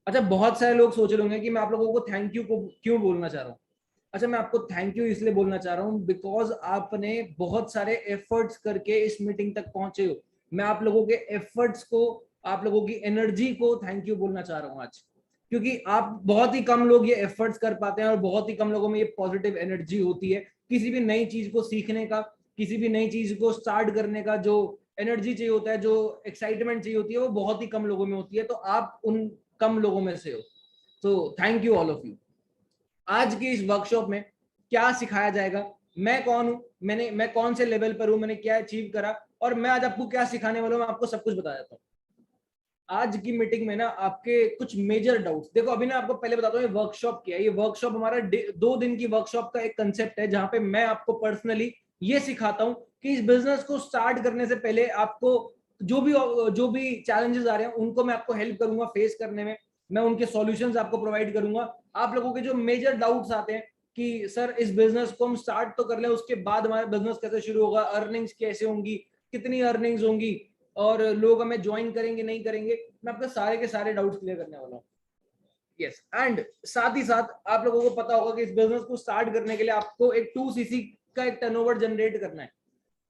अच्छा, बहुत सारे लोग सोच रहे होंगे कि मैं आप लोगों को थैंक यू को क्यों बोलना चाह रहा हूँ। अच्छा, मैं आपको थैंक यू इसलिए बोलना चाह रहा हूँ बिकॉज आपने बहुत सारे एफर्ट्स करके इस मीटिंग तक पहुंचे हो। मैं आप लोगों के एफर्ट्स को, आप लोगों की एनर्जी को थैंक यू बोलना चाह रहा हूँ आज, क्योंकि आप बहुत ही कम लोग ये एफर्ट्स कर पाते हैं और बहुत ही कम लोगों में ये पॉजिटिव एनर्जी होती है किसी भी नई चीज को सीखने का, किसी भी नई चीज को स्टार्ट करने का। जो एनर्जी चाहिए होता है, जो एक्साइटमेंट चाहिए होती है, वो बहुत ही कम लोगों में होती है। तो आप उन कम लोगों में से हो। तो thank you all of you. आज की इस वर्कशॉप में क्या सिखाया जाएगा, मैं कौन हूं, मैं कौन से लेवल पर हूं, मैंने क्या अचीव करा, और मैं आज आपको क्या सिखाने वाला हूं, मैं आपको सब कुछ बता देता हूं। आज की मीटिंग में ना आपके कुछ मेजर डाउट्स, देखो अभी ना आपको पहले बताता हूँ ये वर्कशॉप क्या है। ये वर्कशॉप हमारा 2 दिन की वर्कशॉप का एक कंसेप्ट है, जहां पे मैं आपको पर्सनली ये सिखाता हूँ कि इस बिजनेस को स्टार्ट करने से पहले आपको जो भी चैलेंजेस आ रहे हैं उनको मैं आपको हेल्प करूंगा फेस करने में। मैं उनके सॉल्यूशंस आपको प्रोवाइड करूंगा। आप लोगों के जो मेजर डाउट्स आते हैं कि सर इस बिजनेस को हम स्टार्ट तो कर ले, उसके बाद हमारा बिजनेस कैसे शुरू होगा, अर्निंग्स कैसे होंगी, कितनी अर्निंग्स होंगी, और लोग हमें ज्वाइन करेंगे नहीं करेंगे, मैं आपके सारे के सारे डाउट्स क्लियर करने वाला हूँ। यस, एंड साथ ही साथ आप लोगों को पता होगा कि इस बिजनेस को स्टार्ट करने के लिए आपको एक 2cc का एक टर्नओवर जनरेट करना है।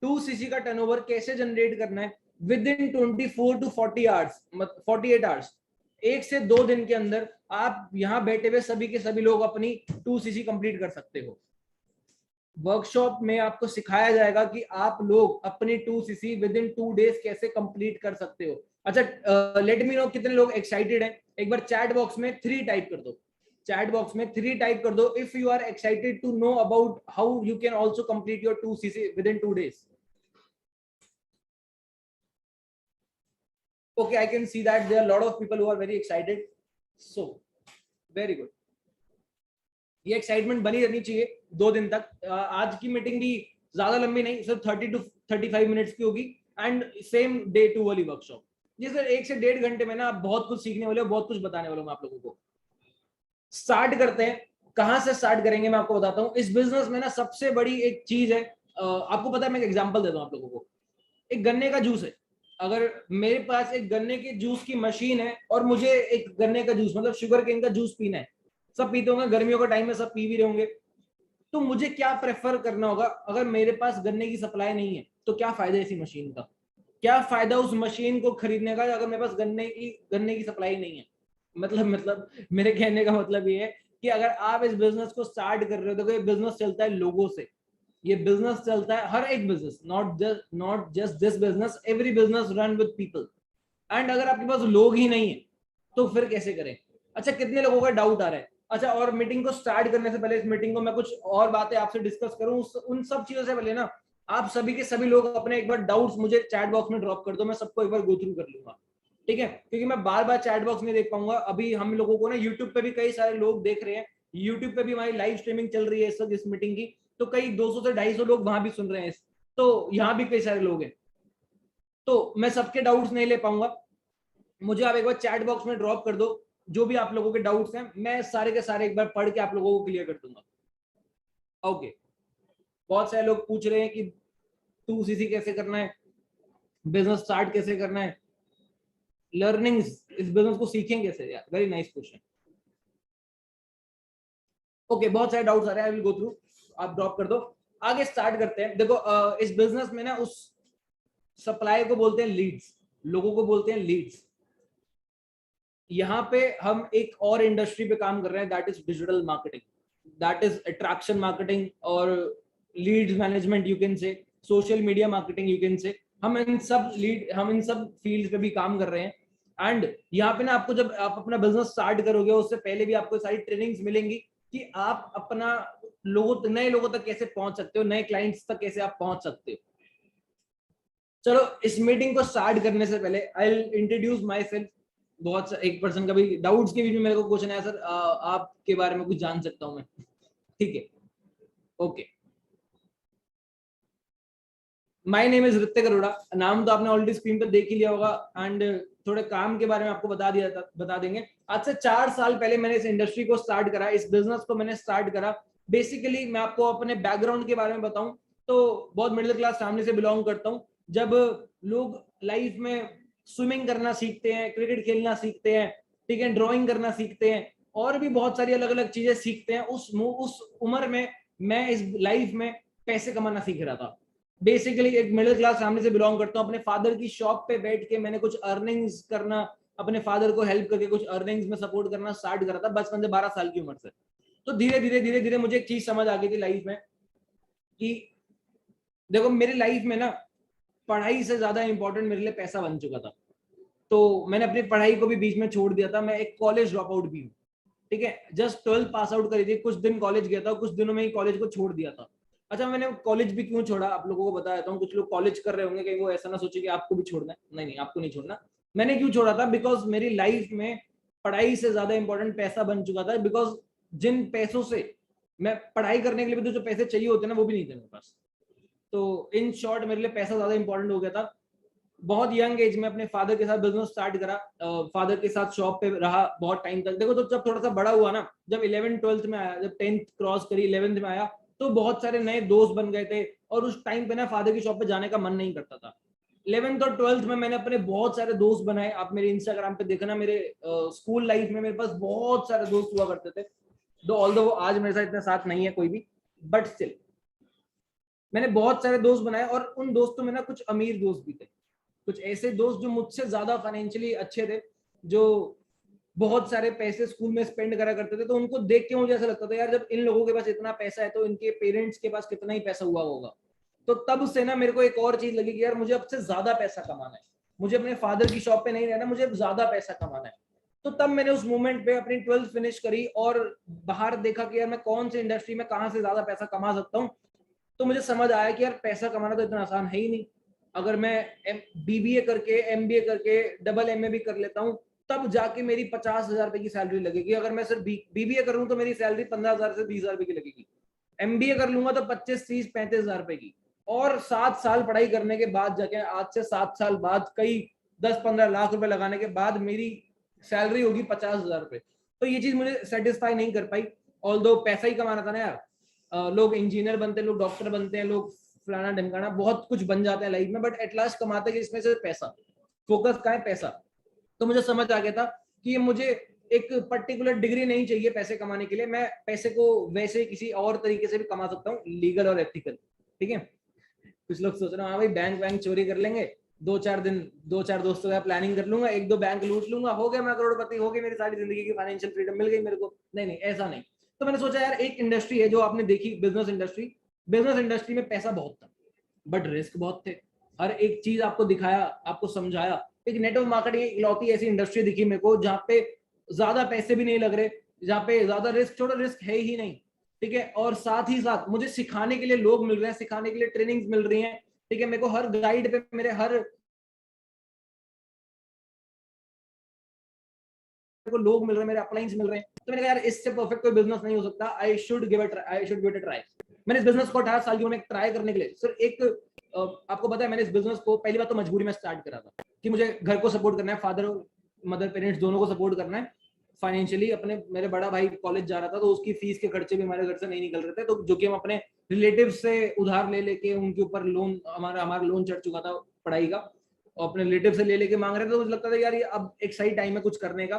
2cc का टर्नओवर कैसे जनरेट करना है, with in 24 to 40 hours, 48 hours, 1 से 2 दिन के अंदर आप यहाँ बैठे हुए सभी के सभी लोग अपनी 2cc कंप्लीट कर सकते हो। वर्कशॉप में आपको सिखाया जाएगा कि आप लोग अपनी 2cc विद इन 2 डेज कैसे कंप्लीट कर सकते हो। अच्छा, लेट मी नो कितने लोग एक्साइटेड हैं। एक बार चैट बॉक्स में 3 टाइप कर दो। चैट बॉक्स में 3 टाइप कर दो if you are excited to know about how you can also complete your 2cc within 2 days. Okay, I can see that there are a lot of people who are very excited. So, very good. ये excitement बनी रहनी चाहिए 2 दिन तक। आज की meeting भी ज्यादा लंबी नहीं, सिर्फ 30 to 35 मिनट्स की होगी। एंड सेम डे 2 वाली वर्कशॉप, जी सर 1 से 1.5 घंटे में ना आप बहुत कुछ सीखने वाले हो, बहुत कुछ बताने वाला हूँ मैं आप लोगों को। स्टार्ट करते हैं। कहां से स्टार्ट करेंगे मैं आपको बताता हूँ। इस बिजनेस में ना सबसे बड़ी एक चीज है, आपको पता है, मैं एक एग्जांपल देता हूँ आप लोगों को। एक गन्ने का जूस है। अगर मेरे पास एक गन्ने के जूस की मशीन है और मुझे एक गन्ने का जूस मतलब शुगर केन का जूस पीना है, सब पीते होंगे गर्मियों का टाइम में, सब पी भी रहे होंगे। तो मुझे क्या प्रेफर करना होगा, अगर मेरे पास गन्ने की सप्लाई नहीं है तो क्या फायदा इसी मशीन का, क्या फायदा उस मशीन को खरीदने का अगर मेरे पास गन्ने की सप्लाई नहीं है। मतलब मेरे कहने का मतलब ये है कि अगर आप इस बिजनेस को स्टार्ट कर रहे हो, तो ये बिजनेस चलता है लोगों से। ये बिजनेस चलता है, हर एक business, not just this business, every business run with people. And अगर आपके पास लोग ही नहीं है तो फिर कैसे करें। अच्छा, कितने लोगों का डाउट आ रहा है। अच्छा, और मीटिंग को स्टार्ट करने से पहले, इस मीटिंग को मैं कुछ और बातें आपसे डिस्कस करूं, उन सब चीजों से पहले ना आप सभी के सभी लोग अपने एक बार डाउट्स मुझे चैट बॉक्स में ड्रॉप कर दो, मैं सबको एक बार गो थ्रू कर लूंगा। ठीक है, क्योंकि मैं बार बार चैट बॉक्स नहीं देख पाऊंगा। अभी हम लोगों को ना यूट्यूब पे भी कई सारे लोग देख रहे हैं, यूट्यूब पे भी हमारी लाइव स्ट्रीमिंग चल रही है इस वक्त इस मीटिंग की। तो कई 200 से 250 लोग वहां भी सुन रहे हैं, तो यहाँ भी कई सारे लोग हैं, तो मैं सबके डाउट्स नहीं ले पाऊंगा। मुझे आप एक बार चैट बॉक्स में ड्रॉप कर दो जो भी आप लोगों के डाउट्स हैं, मैं सारे के सारे एक बार पढ़ के आप लोगों को क्लियर कर दूंगा। ओके, बहुत सारे लोग पूछ रहे हैं कि 2cc कैसे करना है, बिजनेस स्टार्ट कैसे करना है, लर्निंग्स, इस बिजनेस को सीखें कैसे। यार वेरी नाइस क्वेश्चन। ओके, बहुत सारे डाउट्स आ रहे हैं, आई विल गो थ्रू, आप ड्रॉप कर दो। आगे स्टार्ट करते हैं। देखो इस बिजनेस में ना उस सप्लाई को बोलते हैं लीड्स, लोगों को बोलते हैं लीड्स। यहाँ पे हम एक और इंडस्ट्री पे काम कर रहे हैं, that is digital marketing, that is attraction marketing और leads management, you can say social media marketing, you can say. हम इन सब फील्ड पे भी काम कर रहे हैं। एंड यहाँ पे ना आपको, जब आप अपना बिजनेस स्टार्ट करोगे उससे पहले भी आपको सारी ट्रेनिंग्स मिलेंगी कि आप अपना नए लोगों तक कैसे पहुंच सकते हो, नए क्लाइंट्स तक कैसे आप पहुंच सकते हो। चलो, इस मीटिंग को स्टार्ट करने से पहले I will introduce my self. एक पर्सन का भी डाउट्स के बीच में मेरे को क्वेश्चन आया, सर आपके बारे में कुछ जान सकता हूं मैं। ठीक है, okay. My name is Hrithik Arora. नाम तो आपने ऑलरेडी स्क्रीन पर देख ही लिया होगा। एंड थोड़े काम के बारे में आपको बता देंगे। आज से 4 साल पहले मैंने इस इंडस्ट्री को स्टार्ट करा, इस बिजनेस को मैंने स्टार्ट करा। बेसिकली मैं आपको अपने बैकग्राउंड के बारे में बताऊं तो बहुत मिडिल क्लास फैमिली से बिलोंग करता हूं। जब लोग लाइफ में स्विमिंग करना सीखते हैं, क्रिकेट खेलना सीखते हैं, ठीक है, ड्राइंग करना सीखते हैं, और भी बहुत सारी अलग अलग चीजें सीखते हैं। उस उम्र में मैं इस लाइफ में पैसे कमाना सीख रहा था। बेसिकली एक मिडिल क्लास फैमिली से बिलोंग करता हूँ। अपने फादर की शॉप पे बैठ के मैंने कुछ अर्निंग्स करना, अपने फादर को हेल्प करके कुछ अर्निंग्स में सपोर्ट करना स्टार्ट करा था बचपन से, 12 साल की उम्र से। तो धीरे धीरे धीरे धीरे मुझे एक चीज समझ आ गई थी लाइफ में कि देखो मेरी लाइफ में ना पढ़ाई से ज्यादा इंपॉर्टेंट मेरे लिए पैसा बन चुका था। तो मैंने अपनी पढ़ाई को भी बीच में छोड़ दिया था। मैं एक कॉलेज ड्रॉप आउट भी हूँ, ठीक है, जस्ट 12th पास आउट करी थी, कुछ दिन कॉलेज गया था, कुछ दिनों में ही कॉलेज को छोड़ दिया था। अच्छा, मैंने कॉलेज भी क्यों छोड़ा आप लोगों को बता देता हूँ। कुछ लोग कॉलेज कर रहे होंगे, कहीं वो ऐसा ना सोचे कि आपको भी छोड़ना है। नहीं नहीं, आपको नहीं छोड़ना। मैंने क्यों छोड़ा था, बिकॉज मेरी लाइफ में पढ़ाई से ज्यादा इंपॉर्टेंट पैसा बन चुका था। बिकॉज जिन पैसों से मैं पढ़ाई करने के लिए भी तो जो पैसे चाहिए होते ना, वो भी नहीं थे मेरे पास। तो इन शॉर्ट मेरे लिए पैसा ज्यादा इंपॉर्टेंट हो गया था। बहुत यंग एज में अपने फादर के साथ बिजनेस स्टार्ट करा, फादर के साथ शॉप पे रहा बहुत टाइम तक। देखो, तो जब थोड़ा सा बड़ा हुआ ना, जब 11th-12th में आया, जब 10th क्रॉस करी 11th में आया, तो बहुत सारे नए दोस्त बन गए थे। और उस टाइम पे ना फादर की शॉप पे जाने का मन नहीं करता था। 11th और 12th में मैंने अपने बहुत सारे दोस्त बनाए। आप मेरे इंस्टाग्राम पे देखना, मेरे स्कूल लाइफ में मेरे पास बहुत सारे दोस्त हुआ करते थे। दो ऑल्दो वो आज मेरे साथ इतने साथ नहीं है कोई भी, बट स्टिल मैंने बहुत सारे दोस्त बनाए। और उन दोस्तों में ना कुछ अमीर दोस्त भी थे, कुछ ऐसे दोस्त जो मुझसे ज्यादा फाइनेंशियली अच्छे थे, जो बहुत सारे पैसे स्कूल में स्पेंड करा करते थे। तो उनको देख के मुझे ऐसा लगता था, यार जब इन लोगों के पास इतना पैसा है तो इनके पेरेंट्स के पास कितना ही पैसा हुआ होगा। तो तब से ना मेरे को एक और चीज लगी कि यार मुझे अब से ज्यादा पैसा कमाना है, मुझे अपने फादर की शॉप पे नहीं रहना, मुझे ज्यादा पैसा कमाना है। तो तब मैंने उस मोमेंट पे अपनी 12th फिनिश करी और बाहर देखा कि यार मैं कौन सी इंडस्ट्री में कहाँ से ज्यादा पैसा कमा सकता हूँ। तो मुझे समझ आया कि यार पैसा कमाना तो इतना आसान है ही नहीं। अगर मैं बीबीए करके, एमबीए करके, डबल एमए भी कर लेता हूँ, तब जाके मेरी 50,000 रुपए की सैलरी लगेगी। अगर मैं सिर्फ बीबीए करूँ तो मेरी सैलरी 15,000 से 20,000 रुपए की लगेगी। एमबीए कर लूंगा तो 25, 30, 35,000 रुपए की। और 7 साल पढ़ाई करने के बाद जाके, आज से 7 साल बाद, कई 10-15 लाख रुपए लगाने के बाद मेरी सैलरी होगी 50,000 रुपए। तो ये चीज मुझे सेटिस्फाई नहीं कर पाई। ऑल्दो पैसा ही कमाना था ना यार। लोग इंजीनियर बनते हैं, लोग डॉक्टर बनते हैं, लोग फलाना ढमकाना बहुत कुछ बन जाते हैं लाइफ में, बट एट लास्ट कमाते हैं इसमें से पैसा। फोकस का है पैसा। तो मुझे समझ आ गया था कि ये मुझे एक पर्टिकुलर डिग्री नहीं चाहिए पैसे कमाने के लिए। मैं पैसे को वैसे किसी और तरीके से भी कमा सकता हूँ, लीगल और एथिकल। ठीक है, कुछ लोग सोच रहे हैं हाँ भाई बैंक बैंक चोरी कर लेंगे, 2-4 दिन 2-4 दोस्तों का प्लानिंग कर लूंगा, 1-2 बैंक लूट लूंगा, हो गया मैं करोड़पति, हो गई मेरी सारी जिंदगी की फाइनेंशियल फ्रीडम मिल गई मेरे को। नहीं नहीं, ऐसा नहीं। तो मैंने सोचा यार एक इंडस्ट्री है जो आपने देखी, बिजनेस इंडस्ट्री। बिजनेस इंडस्ट्री में पैसा बहुत था बट रिस्क बहुत थे। हर एक चीज आपको दिखाया, आपको समझाया। एक नेटवर्क मार्केटिंग इकलौती ऐसी इंडस्ट्री दिखी मेरे को जहाँ पे ज्यादा पैसे भी नहीं लग रहे, जहाँ पे ज्यादा रिस्क, छोड़ो रिस्क है ही नहीं। ठीक है, और साथ ही साथ मुझे सिखाने के लिए लोग मिल रहे हैं, सिखाने के लिए ट्रेनिंग्स मिल रही हैं। ठीक है, मेरे को हर गाइड पे मेरे हर को लोग मिल रहे हैं, मेरे अपलाइंस मिल रहे हैं। तो मैंने कहा यार इससे परफेक्ट कोई बिजनेस नहीं हो सकता, I should give it a try. मैंने इस बिजनेस को 18 साल की उम्र में ट्राई करने के लिए सिर्फ एक आपको पता है, मैंने इस बिजनेस को पहली बार तो मजबूरी में स्टार्ट करा था कि मुझे घर को सपोर्ट करना है, फादर मदर पेरेंट्स दोनों को सपोर्ट करना है फाइनेंशियली। अपने मेरे बड़ा भाई कॉलेज जा रहा था तो उसकी फीस के खर्चे भी हमारे घर से नहीं निकल रहे थे, तो जो कि हम अपने रिलेटिव से उधार ले लेके, उनके ऊपर लोन, हमारा लोन चढ़ चुका था पढ़ाई का, और अपने रिलेटिव से ले लेके मांग रहे थे। तो मुझे लगता था यार ये अब एक सही टाइम है कुछ करने का।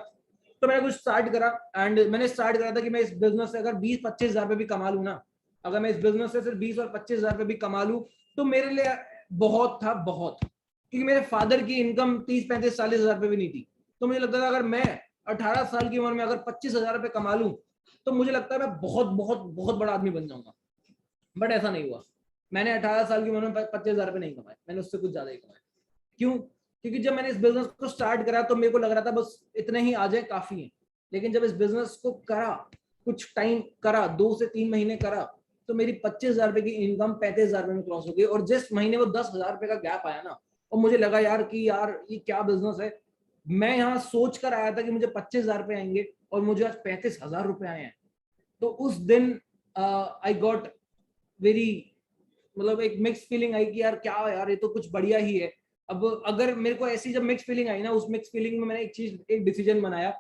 तो मैंने कुछ स्टार्ट करा। एंड मैंने स्टार्ट करा था कि मैं इस बिजनेस से अगर 20-25 हजार रुपए भी कमा लू ना, अगर मैं इस बिजनेस से सिर्फ 20 और 25 हजार रुपए भी कमा लू, तो मेरे लिए बहुत था, बहुत। क्योंकि मेरे फादर की इनकम 30-35-40 हजार रुपए भी नहीं थी। तो मुझे लगता था अगर मैं 18 साल की उम्र में अगर 25 हजार रुपए कमा लूं, तो मुझे लगता है मैं बहुत बहुत बहुत बड़ा आदमी बन जाऊंगा। बट ऐसा नहीं हुआ। मैंने 18 साल की उम्र में 25 हजार रुपए नहीं कमाए, मैंने उससे कुछ ज्यादा ही कमाए। क्यों? क्योंकि जब मैंने इस बिजनेस को स्टार्ट करा तो मेरे को लग रहा था बस इतने ही आ जाए काफी है। लेकिन जब इस बिजनेस को करा, कुछ टाइम करा, 2 से 3 महीने करा, तो मेरी 25 हजार रुपए की इनकम 35 हजार रुपए में क्रॉस हो गई। और जिस महीने वो 10 हजार रुपए का गैप आया ना, और मुझे लगा यार कि यार ये क्या बिजनेस है। मैं यहाँ सोच कर आया था कि मुझे 25 हजार रुपए आएंगे और मुझे आज 35 हजार रुपए आए हैं। तो उस दिन आई गॉट वेरी, मतलब एक मिक्स फीलिंग आई कि यार क्या यार ये तो कुछ बढ़िया ही है। अब अगर मेरे को ऐसी जब मिक्स फीलिंग आई ना, उस मिक्स फीलिंग में मैंने एक डिसीजन बनाया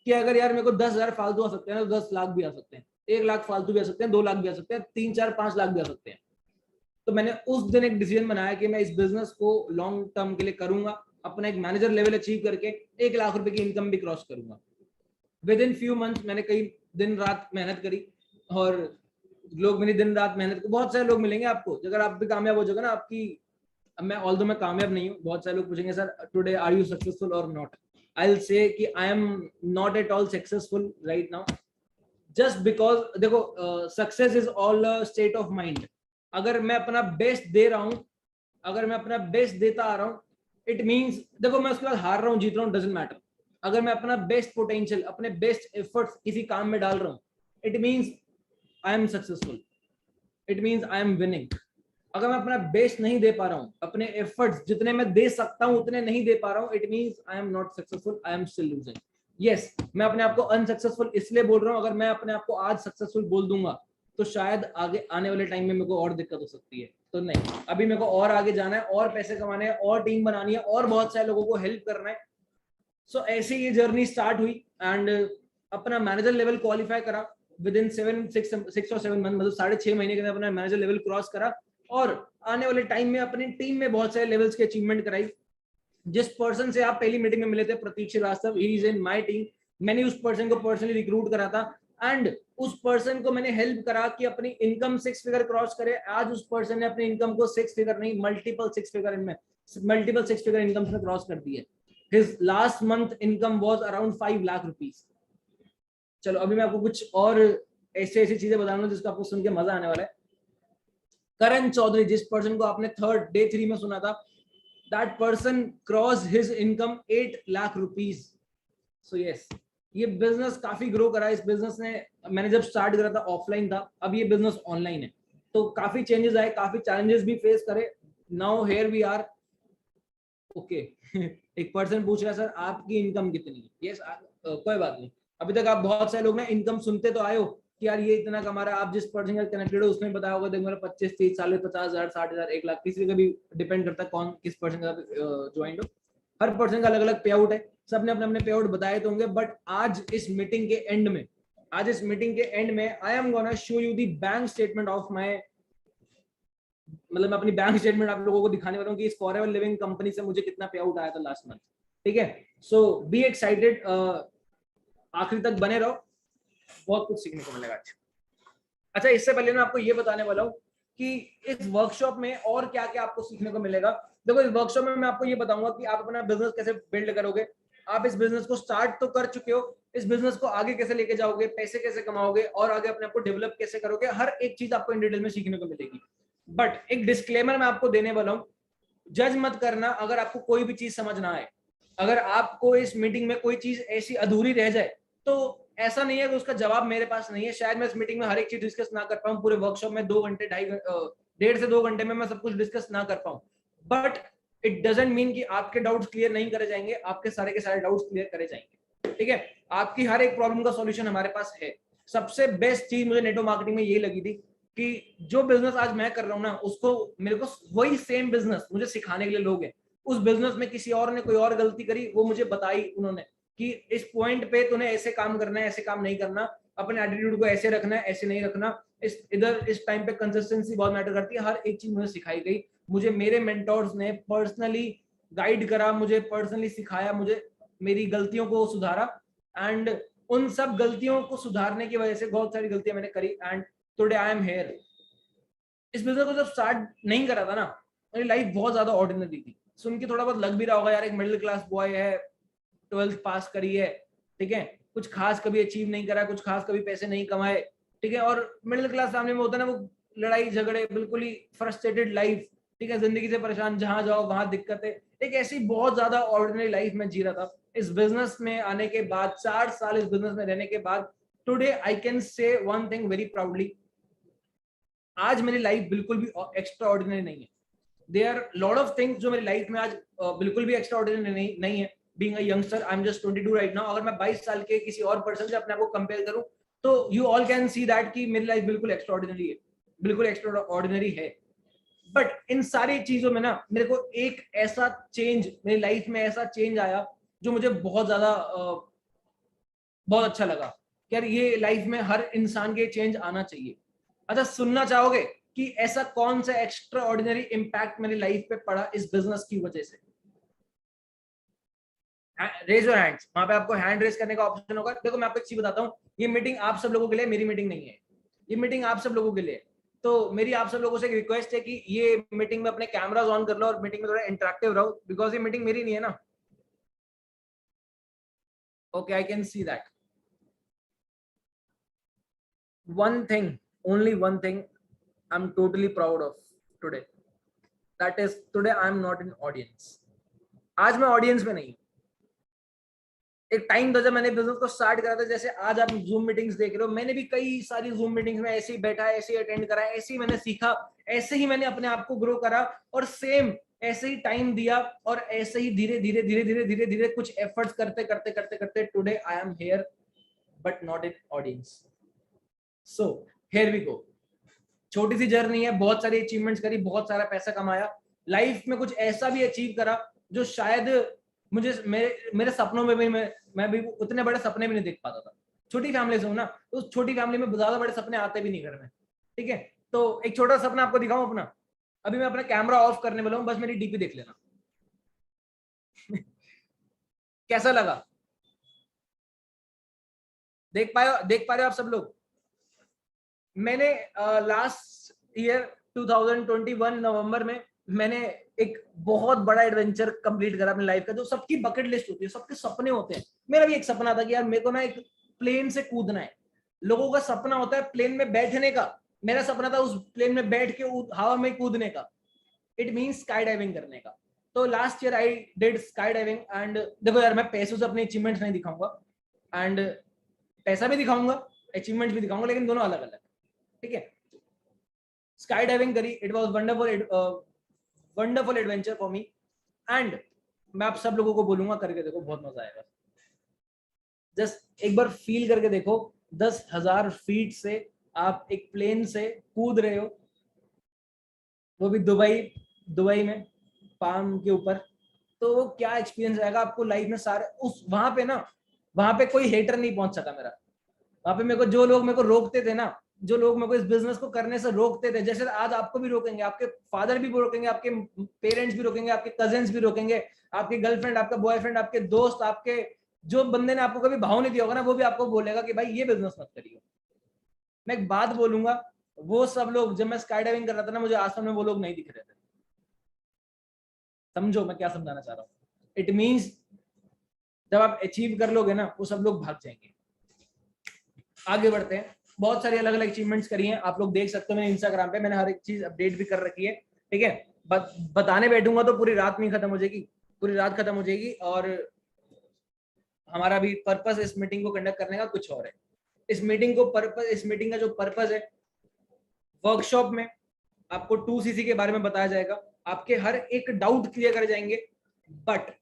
कि अगर यार मेरे को 10 हजार फालतू आ सकते हैं ना, तो 10 लाख भी आ सकते हैं, 1 लाख फालतू भी आ सकते हैं, 2 लाख भी आ सकते हैं, 3-4-5 लाख भी आ सकते हैं। तो मैंने उस दिन एक डिसीजन बनाया कि मैं इस बिजनेस को लॉन्ग टर्म के लिए करूंगा, अपना एक मैनेजर लेवल अचीव करके 1 लाख रुपए की इनकम भी क्रॉस करूंगा। विद इन फ्यू मंथ्स मैंने कई दिन रात मेहनत करी, और लोग मेरी दिन रात मेहनत को, बहुत सारे लोग मिलेंगे आपको, अगर आप भी कामयाब हो जाओगे ना आपकी, मैं ऑल्दो मैं कामयाब नहीं हूँ, बहुत सारे लोग पूछेंगे sir today are you successful और नॉट, आई विल से कि I am not at all successful right now, just because देखो success is all state of mind. अगर मैं अपना बेस्ट दे रहा हूँ, अगर मैं अपना बेस्ट देता आ रहा हूँ, इट मीन्स देखो मैं उसके बाद हार रहा हूँ जीत रहा हूँ डजंट मैटर, अगर मैं अपना बेस्ट पोटेंशियल अपने बेस्ट एफर्ट्स किसी काम में डाल रहा हूँ, it means I am successful, it means I am winning. अगर मैं अपना बेस्ट नहीं दे पा रहा हूँ, अपने एफर्ट्स जितने मैं दे सकता हूँ उतने नहीं दे पा रहा हूँ, it means I am not successful, I am still losing. Yes, मैं अपने आप को अनसक्सेसफुल इसलिए बोल रहा हूँ, अगर मैं अपने आप को आज सक्सेसफुल बोल दूंगा तो शायद आगे आने वाले टाइम में मेरे को और दिक्कत हो सकती है, तो नहीं, अभी मेरे को और आगे जाना है, और पैसे कमाने हैं, और टीम बनानी है, और बहुत सारे लोगों को हेल्प करना है। सो ऐसे ये जर्नी स्टार्ट हुई, एंड अपना मैनेजर लेवल क्वालिफाई करा विद इन 6 or 7 मंथ, मतलब 6.5 महीने के अंदर अपना मैनेजर लेवल क्रॉस करा, और आने वाले टाइम में अपनी टीम में बहुत सारे लेवल्स की अचीवमेंट कराई। जिस पर्सन से आप पहली मीटिंग में मिले थे, Prateek Srivastava, he is in my team, मैंने उस पर्सन को पर्सनली रिक्रूट करा था, एंड उस पर्सन को मैंने हेल्प करा कि अपनी इनकम 6 फिगर क्रॉस करे। आज उस पर्सन ने अपनी इनकम को 6 फिगर नहीं, मल्टीपल 6 फिगर इनकम में क्रॉस कर दी है। His last month income was around 5 lakh rupees. चलो अभी मैं आपको कुछ और ऐसी ऐसी चीजें बताऊंगा जिसको आपको सुन के मजा आने वाला है। करण चौधरी, जिस पर्सन को आपने डे 3 में सुना था, that person cross his income 8 lakh rupees. So yes, ये बिजनेस काफी ग्रो करा। इस बिजनेस ने, मैंने जब स्टार्ट करा था ऑफलाइन था, अब ये बिजनेस ऑनलाइन है, तो काफी चेंजेस आए, काफी चैलेंजेस भी फेस करे। Now here we are. Okay, एक पर्सन पूछ रहा है सर आपकी इनकम कितनी है। यस, कोई बात नहीं, अभी तक आप बहुत सारे लोग ना इनकम सुनते तो आए हो कि यार ये इतना कमा रहा है, आप जिस पर्सन का कनेक्टेड हो उसने बताया होगा, देखो मेरा 25-30 साल में 50,000 60,000 1 लाख, किसी का भी डिपेंड करता है कौन किस पर्सन का ज्वाइंट हो, हर पर्सन का अलग अलग पे आउट है, सबने अपने अपने पे आउट बताए तो होंगे। बट आज इस मीटिंग के एंड में, I am gonna show you the bank statement of my, मतलब मैं अपनी बैंक स्टेटमेंट आप लोगों को दिखाने वाला हूँ कि इस फॉरएवर लिविंग कंपनी से मुझे कितना पे आउट आया था लास्ट मंथ। ठीक है, सो बी एक्साइटेड, आखिरी तक बने रहो, बहुत कुछ सीखने को मिलेगा आज। अच्छा, इससे पहले मैं आपको ये बताने वाला हूँ कि इस वर्कशॉप में और क्या क्या आपको सीखने को मिलेगा। देखो, इस वर्कशॉप में मैं आपको ये बताऊंगा कि आप अपना बिजनेस कैसे बिल्ड करोगे, आप इस बिजनेस को स्टार्ट तो कर चुके हो, इस बिजनेस को आगे कैसे लेके जाओगे, पैसे कैसे कमाओगे, और आगे अपने आप को डेवलप कैसे करोगे, हर एक चीज आपको इन डिटेल में सीखने को मिलेगी। बट एक डिस्क्लेमर मैं आपको देने वाला हूँ, जज मत करना अगर आपको कोई भी चीज समझ ना आए। अगर आपको इस मीटिंग में कोई चीज ऐसी अधूरी रह जाए तो ऐसा नहीं है कि उसका जवाब मेरे पास नहीं है, शायद मैं इस मीटिंग में हर एक चीज डिस्कस ना कर पाऊँ, पूरे वर्कशॉप में 2 घंटे 1.5 से 2 घंटे में मैं सब कुछ डिस्कस ना कर पाऊँ, बट इट डजंट मीन कि आपके डाउट्स क्लियर नहीं करे जाएंगे, आपके सारे के सारे डाउट्स क्लियर करे जाएंगे। ठीक है, आपकी हर एक प्रॉब्लम का सॉल्यूशन हमारे पास है। सबसे बेस्ट चीज मुझे नेटवर्क मार्केटिंग में ये लगी थी कि जो बिजनेस आज मैं कर रहा हूँ ना, उसको मेरे को वही सेम बिजनेस मुझे सिखाने के लिए लोग हैं। उस बिजनेस में किसी और ने कोई और गलती करी, वो मुझे बताई उन्होंने कि इस पॉइंट पे तूने ऐसे काम करना है, ऐसे काम नहीं करना, अपने एटीट्यूड को ऐसे रखना है, ऐसे नहीं रखना, इस टाइम पे कंसिस्टेंसी बहुत मैटर करती है। हर एक चीज मुझे सिखाई गई, मुझे मेरे मेंटोर्स ने पर्सनली गाइड करा, मुझे पर्सनली सिखाया, मुझे मेरी गलतियों को सुधारा, एंड उन सब गलतियों को सुधारने की वजह से बहुत सारी गलतियां मैंने करी, and today I am here. इस बिजनेस को जब स्टार्ट नहीं करा था ना, मेरी लाइफ बहुत ज्यादा ऑर्डिनरी थी। सुन के थोड़ा बहुत लग भी रहा होगा यार, एक मिडिल क्लास बॉय है, 12th पास करी है, ठीक है, कुछ खास कभी अचीव नहीं करा, कुछ खास कभी पैसे नहीं कमाए, ठीक है, और मिडिल क्लास फैमिली में होता है ना वो लड़ाई झगड़े, बिल्कुल ही फ्रस्ट्रेटेड लाइफ, ठीक है, जिंदगी से परेशान, जहां जाओ वहां दिक्कतें, एक ऐसी बहुत ज्यादा ऑर्डिनरी लाइफ में जी रहा था। इस बिजनेस में आने के बाद, 4 साल इस बिजनेस में रहने के बाद, today I can say one thing very proudly, आज मेरी लाइफ बिल्कुल भी एक्स्ट्रा ऑर्डिनरी नहीं है। There are lot of things जो मेरी लाइफ में आज बिल्कुल भी एक्स्ट्रा ऑर्डिनरी नहीं है। Being a youngster, I am just 22 right now, अगर मैं 22 साल के किसी और पर्सन से अपने आप को कंपेयर करूं तो you all can see that कि मेरी लाइफ बिल्कुल एक्स्ट्रा ऑर्डिनरी है, बिल्कुल एक्स्ट्रा ऑर्डिनरी है। बट इन सारी चीजों में ना मेरे को एक ऐसा चेंज, मेरी लाइफ में ऐसा चेंज आया जो मुझे बहुत ज्यादा बहुत अच्छा लगा कि यार ये लाइफ में हर इंसान के चेंज आना चाहिए। अच्छा, सुनना चाहोगे कि ऐसा कौन सा एक्स्ट्रा ऑर्डिनरी इंपैक्ट मेरी लाइफ पे पड़ा इस बिजनेस की वजह से? रेज योर हैंड्स, वहां पे आपको हैंड रेज करने का ऑप्शन होगा। देखो मैं आपको एक चीज बताता हूँ, ये मीटिंग आप सब लोगों के लिए, मेरी मीटिंग नहीं है, ये मीटिंग आप सब लोगों के लिए। तो मेरी आप सब लोगों से एक रिक्वेस्ट है कि ये मीटिंग में अपने कैमरास ऑन कर लो और मीटिंग में थोड़ा इंटरेक्टिव रहो, बिकॉज ये मीटिंग मेरी नहीं है ना। Okay, I can see that. One thing, only one thing I am totally proud of today, that is today I am not in audience. आज मैं ऑडियंस में नहीं। एक टाइम था जब मैंने बिजनेस को स्टार्ट करा था, जैसे आज आप जूम मीटिंग्स देख रहे हो, मैंने भी कई सारी जूम मीटिंग्स में ऐसे ही बैठा, ऐसे ही अटेंड करा, ऐसे ही मैंने सीखा, ऐसे ही मैंने अपने आप को ग्रो करा, और सेम ऐसे ही टाइम दिया, और ऐसे ही धीरे धीरे धीरे धीरे धीरे धीरे कुछ एफर्ट्स करते करते करते करते today I am here but not in audience. So here we go. छोटी सी जर्नी है, बहुत सारी अचीवमेंट्स करी, बहुत सारा पैसा कमाया, लाइफ में कुछ ऐसा भी अचीव करा जो शायद मुझे मेरे सपनों में भी मैं भी उतने बड़े सपने भी नहीं देख पाता था। छोटी फैमिली से हूं ना, तो उस छोटी फैमिली में ज्यादा बड़े सपने आते भी नहीं घर में। ठीक है, तो एक छोटा सपना आपको दिखाऊं अपना। अभी मैं अपना कैमरा ऑफ करने वाला हूं, बस मेरी डीपी देख लेना। कैसा लगा? देख पा रहे हो आप सब लोग? मैंने लास्ट ईयर 2021 नवंबर में मैंने एक बहुत बड़ा एडवेंचर कंप्लीट करा अपनी लाइफ का, जो सबकी बकेट लिस्ट होती है, सबके सपने होते हैं। मेरा भी एक सपना था कि यार मेरे को ना एक प्लेन से कूदना है। लोगों का सपना होता है प्लेन में बैठने का, मेरा सपना था उस प्लेन में बैठ के हवा में कूदने का। इट मीन्स स्काई डाइविंग करने का। तो last year I did sky diving. And देखो यार, मैं पैसों से अपने अचीवमेंट्स नहीं दिखाऊंगा, एंड पैसा भी दिखाऊंगा, अचीवमेंट्स भी दिखाऊंगा, लेकिन दोनों अलग अलग। ठीक है, स्काई डाइविंग करी, it was wonderful adventure for me. And मैं आप सब लोगों को बोलूंगा, करके देखो, बहुत मजा आएगा। जस्ट एक बार फील करके देखो, 10,000 फीट से आप एक प्लेन से कूद रहे हो, वो भी दुबई में, पाम के ऊपर। तो वो क्या एक्सपीरियंस रहेगा आपको लाइफ में। सारे उस वहां पे कोई हेटर नहीं पहुंच सका मेरा। वहां पे मेरे को जो लोग मेरे को रोकते थे ना, जो लोग मेरे को इस बिजनेस को करने से रोकते थे, जैसे आज आपको भी रोकेंगे, आपके फादर भी रोकेंगे, आपके पेरेंट्स भी रोकेंगे, आपके कजिन्स भी रोकेंगे, आपकी गर्लफ्रेंड, आपका बॉयफ्रेंड, आपके दोस्त, आपके जो बंदे ने आपको कभी भाव नहीं दिया होगा ना, वो भी आपको बोलेगा कि भाई ये बिजनेस मत करिए। मैं एक बात बोलूंगा, वो सब लोग, जब मैं स्काई डाइविंग कर रहा था ना, मुझे आसमान में वो लोग नहीं दिख रहे थे। समझो मैं क्या समझाना चाह रहा हूँ। इट मीन्स जब आप अचीव कर लोगे ना, वो सब लोग भाग जाएंगे। आगे बढ़ते हैं। बहुत सारी अलग अलग अचीवमेंट्स करी हैं, आप लोग देख सकते हो मेरे इंस्टाग्राम पे, मैंने हर एक चीज अपडेट भी कर रखी है। ठीक है, बताने बैठूंगा तो पूरी रात नहीं खत्म हो जाएगी, पूरी रात खत्म हो जाएगी। और हमारा भी पर्पस इस मीटिंग को कंडक्ट करने का कुछ और है। इस मीटिंग का जो पर्पस है, वर्कशॉप में आपको 2cc के बारे में बताया जाएगा, आपके हर एक डाउट क्लियर करे जाएंगे। बट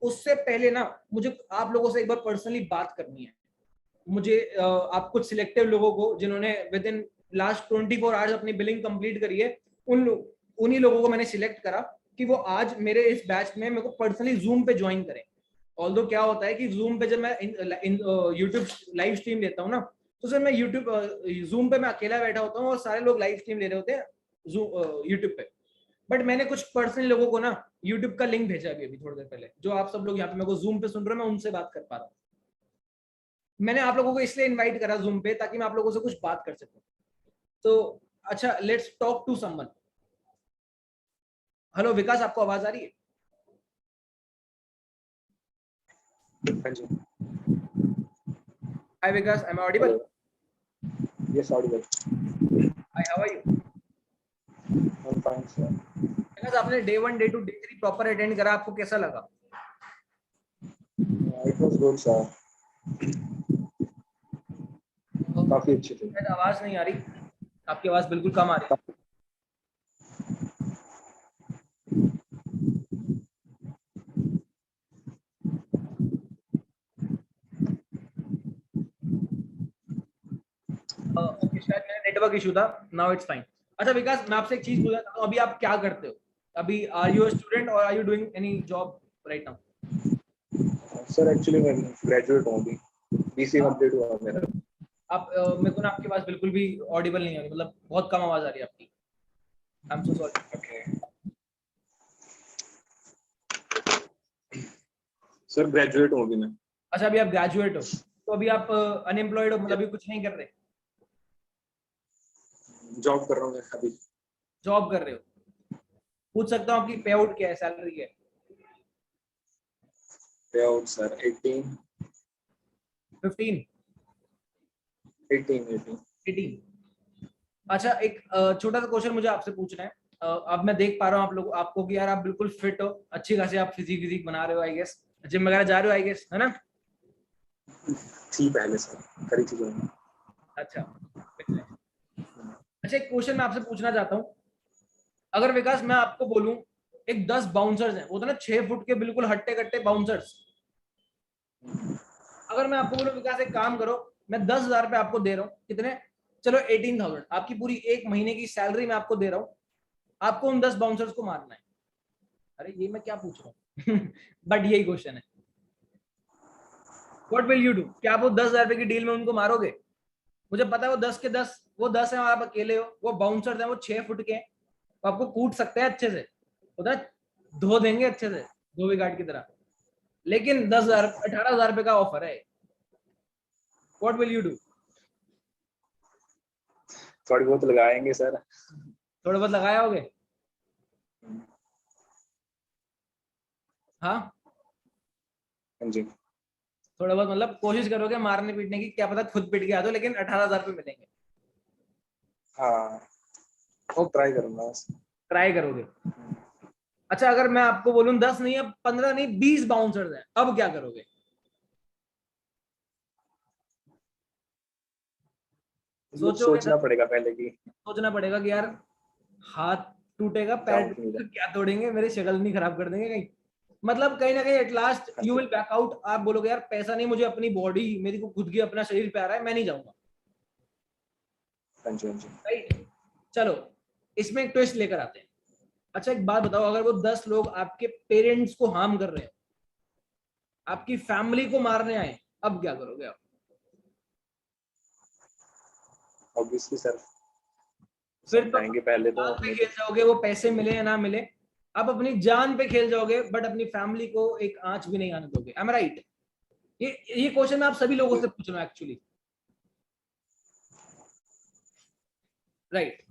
उससे पहले ना, मुझे आप लोगों से एक बार पर्सनली बात करनी है। मुझे आप कुछ सिलेक्टिव लोगों को, जिन्होंने विद इन लास्ट 24 आवर्स अपनी बिलिंग कंप्लीट करी है, उन्हीं लोगों को मैंने सिलेक्ट करा कि वो आज मेरे इस बैच में मेरे को पर्सनली जूम पे ज्वाइन करें। ऑल्दो क्या होता है कि जूम पे जब मैं यूट्यूब लाइव स्ट्रीम लेता हूँ ना, तो सर मैं जूम पे मैं अकेला बैठा होता हूँ और सारे लोग लाइव स्ट्रीम ले रहे होते हैं यूट्यूब पे। बट मैंने कुछ पर्सनल लोगों को ना यूट्यूब का लिंक भेजा अभी थोड़ी देर पहले, जो आप सब लोग यहाँ पे मेरे को जूम पे सुन रहे हो, मैं उनसे बात कर पा रहा हूँ। मैंने आप लोगों को इसलिए इनवाइट करा जूम पे, ताकि मैं आप लोगों से कुछ बात कर सकूं। तो अच्छा, let's talk to someone. Hello विकास, आपको आवाज आ रही है? हाँ जी। हाय विकास, M I audible? Yes, audible. Hi, how are you? I'm fine, sir. विकास, आपने day 1 day 2 day 3 proper attend करा, आपको कैसा लगा? It was good, sir. काफी अच्छी थी। आवाज नहीं आ रही, आपकी आवाज बिल्कुल कम आ रही है। ओके, शायद मेरा नेटवर्क इशू था। Now it's fine. अच्छा विकास, मैं आपसे एक चीज पूछना चाहता हूँ, अभी आप क्या करते हो? अभी आर यू अ स्टूडेंट और are you doing any job right now? Sir actually मैं ग्रेजुएट हूँ अभी, बीसी कंप्लीट हुआ मेरा। आप मेरे को ना आपकी आवाज बिल्कुल भी ऑडिबल नहीं आ रही, मतलब बहुत कम आवाज आ रही है आपकी। I am so sorry. Okay sir graduate हूँ अभी मैं। अच्छा अभी आप ग्रेजुएट हो, तो अभी आप अनएम्प्लॉयड हो, मतलब अभी कुछ नहीं कर रहे? जॉब कर रहा हूँ मैं अभी। जॉब कर रहे हो? पूछ सकता हूँ आपकी पे आउट क्या है, सैलरी क्या है? पे आउट सर 18 15? 18। 18? अच्छा एक छोटा सा क्वेश्चन मुझे आपसे पूछना है। अब मैं देख पा रहा हूँ आप लोग आपको कि यार आप बिल्कुल फिट हो, अच्छी खासी आप फिजिक विजिक बना रहे हो, आई गेस जिम वगैरह जा रहे हो, आई गेस, है ना? थी पहले सर, करी थी जो। अच्छा अच्छा, एक क्वेश्चन मैं आपसे पूछना चाहता हूँ। अगर विकास मैं आपको बोलूं एक 10 बाउंसर्स हैं, वो तो ना 6 फुट के बिल्कुल हट्टे कट्टे बाउंसर्स, अगर मैं आपको बोलूं विकास एक काम करो, मैं 10,000 रुपए आपको दे रहा हूँ, कितने, चलो 18,000, आपकी पूरी एक महीने की सैलरी मैं आपको दे रहा हूँ, आपको उन 10 बाउंसर्स को मारना है। अरे ये मैं क्या पूछ रहा हूँ बट यही क्वेश्चन है, व्हाट विल यू डू? क्या आप वो 10,000 रुपए की डील में उनको मारोगे? मुझे पता है वो 10 के 10, वो 10 है और आप अकेले हो, वो बाउंसर्स हैं, वो 6 फुट के हैं, तो आपको कूट सकते हैं अच्छे से, उधर धो देंगे अच्छे से, धोबी घाट की तरह, लेकिन 10,000 18,000 रुपए का ऑफर है, व्हाट विल यू डू? थोड़ी बहुत लगाएंगे सर। थोड़ा बहुत लगाया होगे? हाँ हाँ जी। थोड़ा बहुत मतलब कोशिश करोगे मारने पीटने की, क्या पता खुद पिट के आ दो, लेकिन 18,000 रुपए मिलेंगे। हाँ वो ट्राई करूंगा बस। ट्राई करोगे? अच्छा अगर मैं आपको बोलूं 10 नहीं है, 15 नहीं, 20 बाउंसर्स हैं, अब क्या करोगे? मतलब सोचोगे सोचना पड़ेगा पहले की। सोचना पड़ेगा कि यार हाथ टूटेगा, पैर जाऊँ कि नहीं टूटेगा, जाऊँ। क्या तोड़ेंगे, मेरी शक्ल नहीं खराब कर देंगे कहीं, मतलब कहीं ना कहीं एट लास्ट हाँ यू जी। विल बैक आउट, आप बोलोगे यार पैसा नहीं, मुझे अपनी बॉडी, मेरी को खुद की अपना शरीर प्यारा है, मैं नहीं जाऊंगा, हाँ जी। हाँ जी। राइट? चलो इसमें एक ट्विस्ट लेकर आते हैं। अच्छा एक बात बताओ, अगर वो 10 लोग आपके पेरेंट्स को हार्म कर रहे हैं, आपकी फैमिली को मारने आए, अब क्या करोगे आप? ऑब्वियसली सर फिर तो समझाएंगे पहले तो जान पे अपने। खेल जाओगे, वो पैसे मिले या ना मिले, आप अपनी जान पे खेल जाओगे, बट अपनी फैमिली को एक आंच भी नहीं आने दोगे, आई एम राइट? ये क्वेश्चन आप सभी लोगों से पूछ रहा हूँ एक्चुअली, राइट?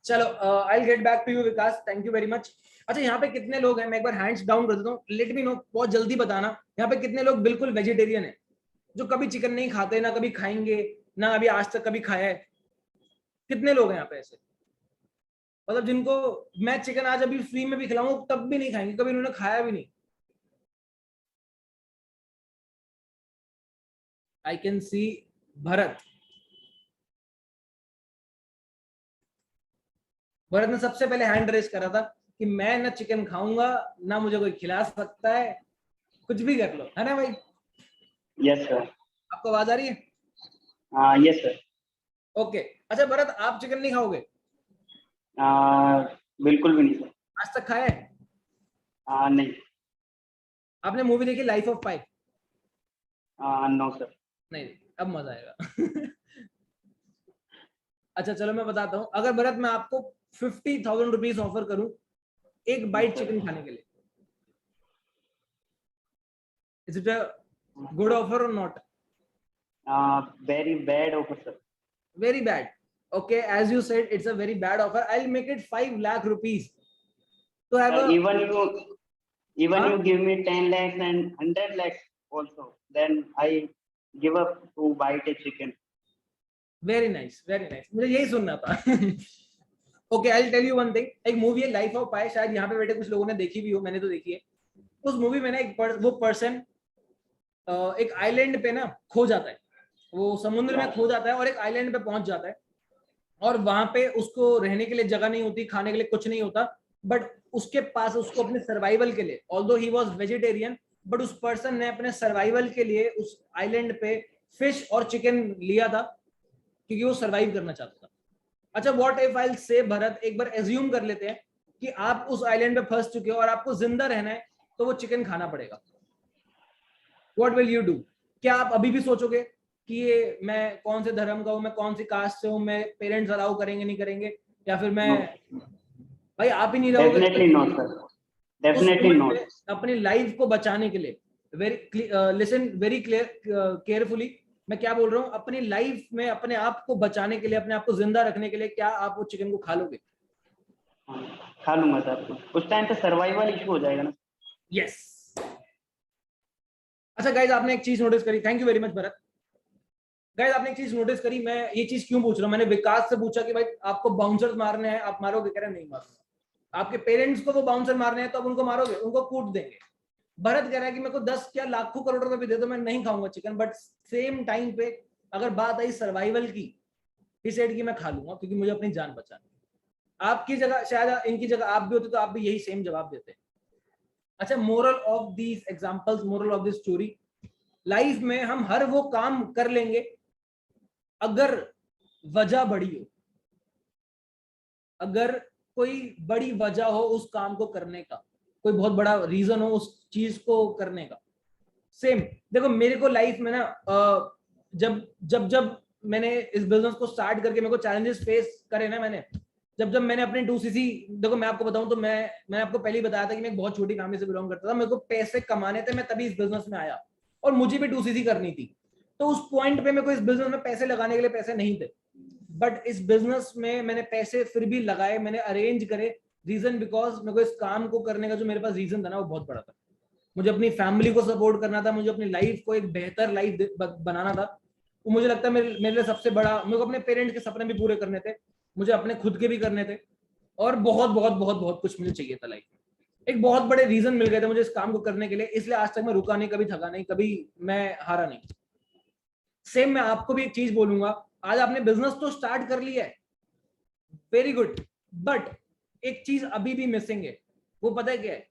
चलो I will get back to you Vikas, thank you very much. अच्छा यहाँ पे कितने लोग हैं, मैं एक बार हैंड्स डाउन कर देता हूँ, लेट मी नो, बहुत जल्दी बताना, यहाँ पे कितने लोग बिल्कुल वेजिटेरियन है, जो कभी चिकन नहीं खाते, ना कभी खाएंगे, ना अभी आज तक कभी खाया है? कितने लोग हैं यहाँ पे ऐसे, मतलब जिनको मैं चिकन आज अभी फ्री में भी खिलाऊं तब भी नहीं खाएंगे, कभी उन्होंने खाया भी नहीं? I can see Bharat, Bharat ने सबसे पहले हैंड रेज करा था कि मैं ना चिकन खाऊंगा, ना मुझे कोई खिला सकता है, कुछ भी कर लो, है ना भाई? Yes sir. आपको आवाज आ रही है? हाँ यस सर। ओके। अच्छा भरत आप चिकन नहीं खाओगे? बिल्कुल भी नहीं सर। आज तक खाया है? नहीं। आपने मूवी देखी Life of Pi? No sir. नहीं देखी, अब मजा आएगा अच्छा चलो मैं बताता हूँ, अगर भरत मैं आपको 50,000 रुपीज ऑफर करूं एक बाइट चिकन खाने के लिए, is it a good offer और नॉट? Very bad offer sir. Very bad. Okay, as you said, it's a very bad offer. I'll make it 5 lakh rupees to have a. Even Huh? you give me 10 lakhs and 100 lakhs also, then I give up to bite a chicken. Very nice, very nice. मुझे यही सुनना था Okay, I'll tell you one thing. एक movie है life of पाई, शायद यहाँ पे बैठे कुछ लोगों ने देखी भी हो, मैंने तो देखी है। उस मूवी में ना वो पर्सन एक आइलैंड पे ना खो जाता है, वो समुद्र में खो जाता है और एक आइलैंड पे पहुंच जाता है, और वहां पे उसको रहने के लिए जगह नहीं होती, खाने के लिए कुछ नहीं होता, बट उसके पास उसको अपने सर्वाइवल के लिए, although he was vegetarian, but उस पर्सन ने अपने सर्वाइवल के लिए उस आइलैंड पे फिश और चिकन लिया था, क्योंकि वो सर्वाइव करना चाहता था। अच्छा व्हाट इफ आई से भरत, एक बार एज्यूम कर लेते हैं कि आप उस आइलैंड पे फंस चुके हो और आपको जिंदा रहना है, तो वो चिकन खाना पड़ेगा, व्हाट विल यू डू? क्या आप अभी भी सोचोगे कि ये मैं कौन से धर्म का हूं, मैं कौन सी कास्ट से हूं, मैं पेरेंट्स अलाउ करेंगे नहीं करेंगे, या फिर मैं, No. भाई आप ही नहीं रहोगे Definitely तो not sir. उस Definitely मोमेंट not. पे अपनी लाइफ को बचाने के लिए लिसन वेरी केयरफुली, मैं क्या बोल रहा हूँ, अपनी लाइफ में अपने आप को बचाने के लिए, अपने आप को जिंदा रखने के लिए, क्या आप वो चिकन को खा लोगे? खा लूंगा सर, उस टाइम पे सर्वाइवल इशू हो जाएगा ना। यस। अच्छा गाइज, आपने एक चीज नोटिस करी, thank you very much Bharat. Guys आपने एक चीज नोटिस करी, मैं ये चीज क्यों पूछ रहा हूँ, मैंने विकास से पूछा कि भाई आपको बाउंसर मारने हैं, आप मारोगे? कह रहे नहीं मारूंगा। आपके पेरेंट्स को वो बाउंसर मारने हैं तो आप उनको मारोगे, उनको कूट देंगे। भरत कह रहा है कि मेरे को 10 क्या लाखों करोड़ रुपए भी दे दो, मैं नहीं खाऊंगा चिकन, बट सेम टाइम पे अगर बात आई सर्वाइवल की, इस एड की, मैं खा लूंगा क्योंकि मुझे अपनी जान बचानी है। आपकी जगह, शायद इनकी जगह आप भी होते तो आप भी यही सेम जवाब देते। अच्छा, moral of these examples, moral of this story, life में हम हर वो काम कर लेंगे अगर वजह बड़ी हो, अगर कोई बड़ी वजह हो उस काम को करने का, कोई बहुत बड़ा रीजन हो उस चीज को करने का। सेम देखो, मेरे को लाइफ में ना जब जब जब मैंने इस बिजनेस को स्टार्ट करके मेरे को चैलेंजेस फेस करे ना, मैंने जब मैंने अपने 2cc, देखो मैं आपको बताऊं तो मैंने आपको पहले ही बताया था कि मैं एक बहुत छोटी फैमिली से बिलोंग करता था, मेरे को पैसे कमाने थे, मैं तभी इस बिजनेस में आया, और मुझे भी 2cc करनी थी। तो उस पॉइंट पे मेरे को इस बिजनेस में पैसे लगाने के लिए पैसे नहीं थे, बट इस बिजनेस में मैंने पैसे फिर भी लगाए, मैंने अरेंज करे। रीजन बिकॉज मेरे को इस काम को करने का जो मेरे पास रीजन था ना, वो बहुत बड़ा था। मुझे अपनी फैमिली को सपोर्ट करना था, मुझे अपनी लाइफ को एक बेहतर लाइफ बनाना था। वो मुझे लगता है मेरे लिए सबसे बड़ा, मेरे को अपने पेरेंट्स के सपने भी पूरे करने थे, मुझे अपने खुद के भी करने थे, और बहुत बहुत बहुत बहुत कुछ मुझे चाहिए था लाइफ में। एक बहुत बड़े रीजन मिल गए थे मुझे इस काम को करने के लिए, इसलिए आज तक मैं रुका नहीं, कभी थका नहीं, कभी मैं हारा नहीं। सेम मैं आपको भी एक चीज बोलूंगा, आज आपने बिजनेस तो स्टार्ट कर लिया है, वेरी गुड, बट एक चीज अभी भी मिसिंग है। वो पता है क्या है?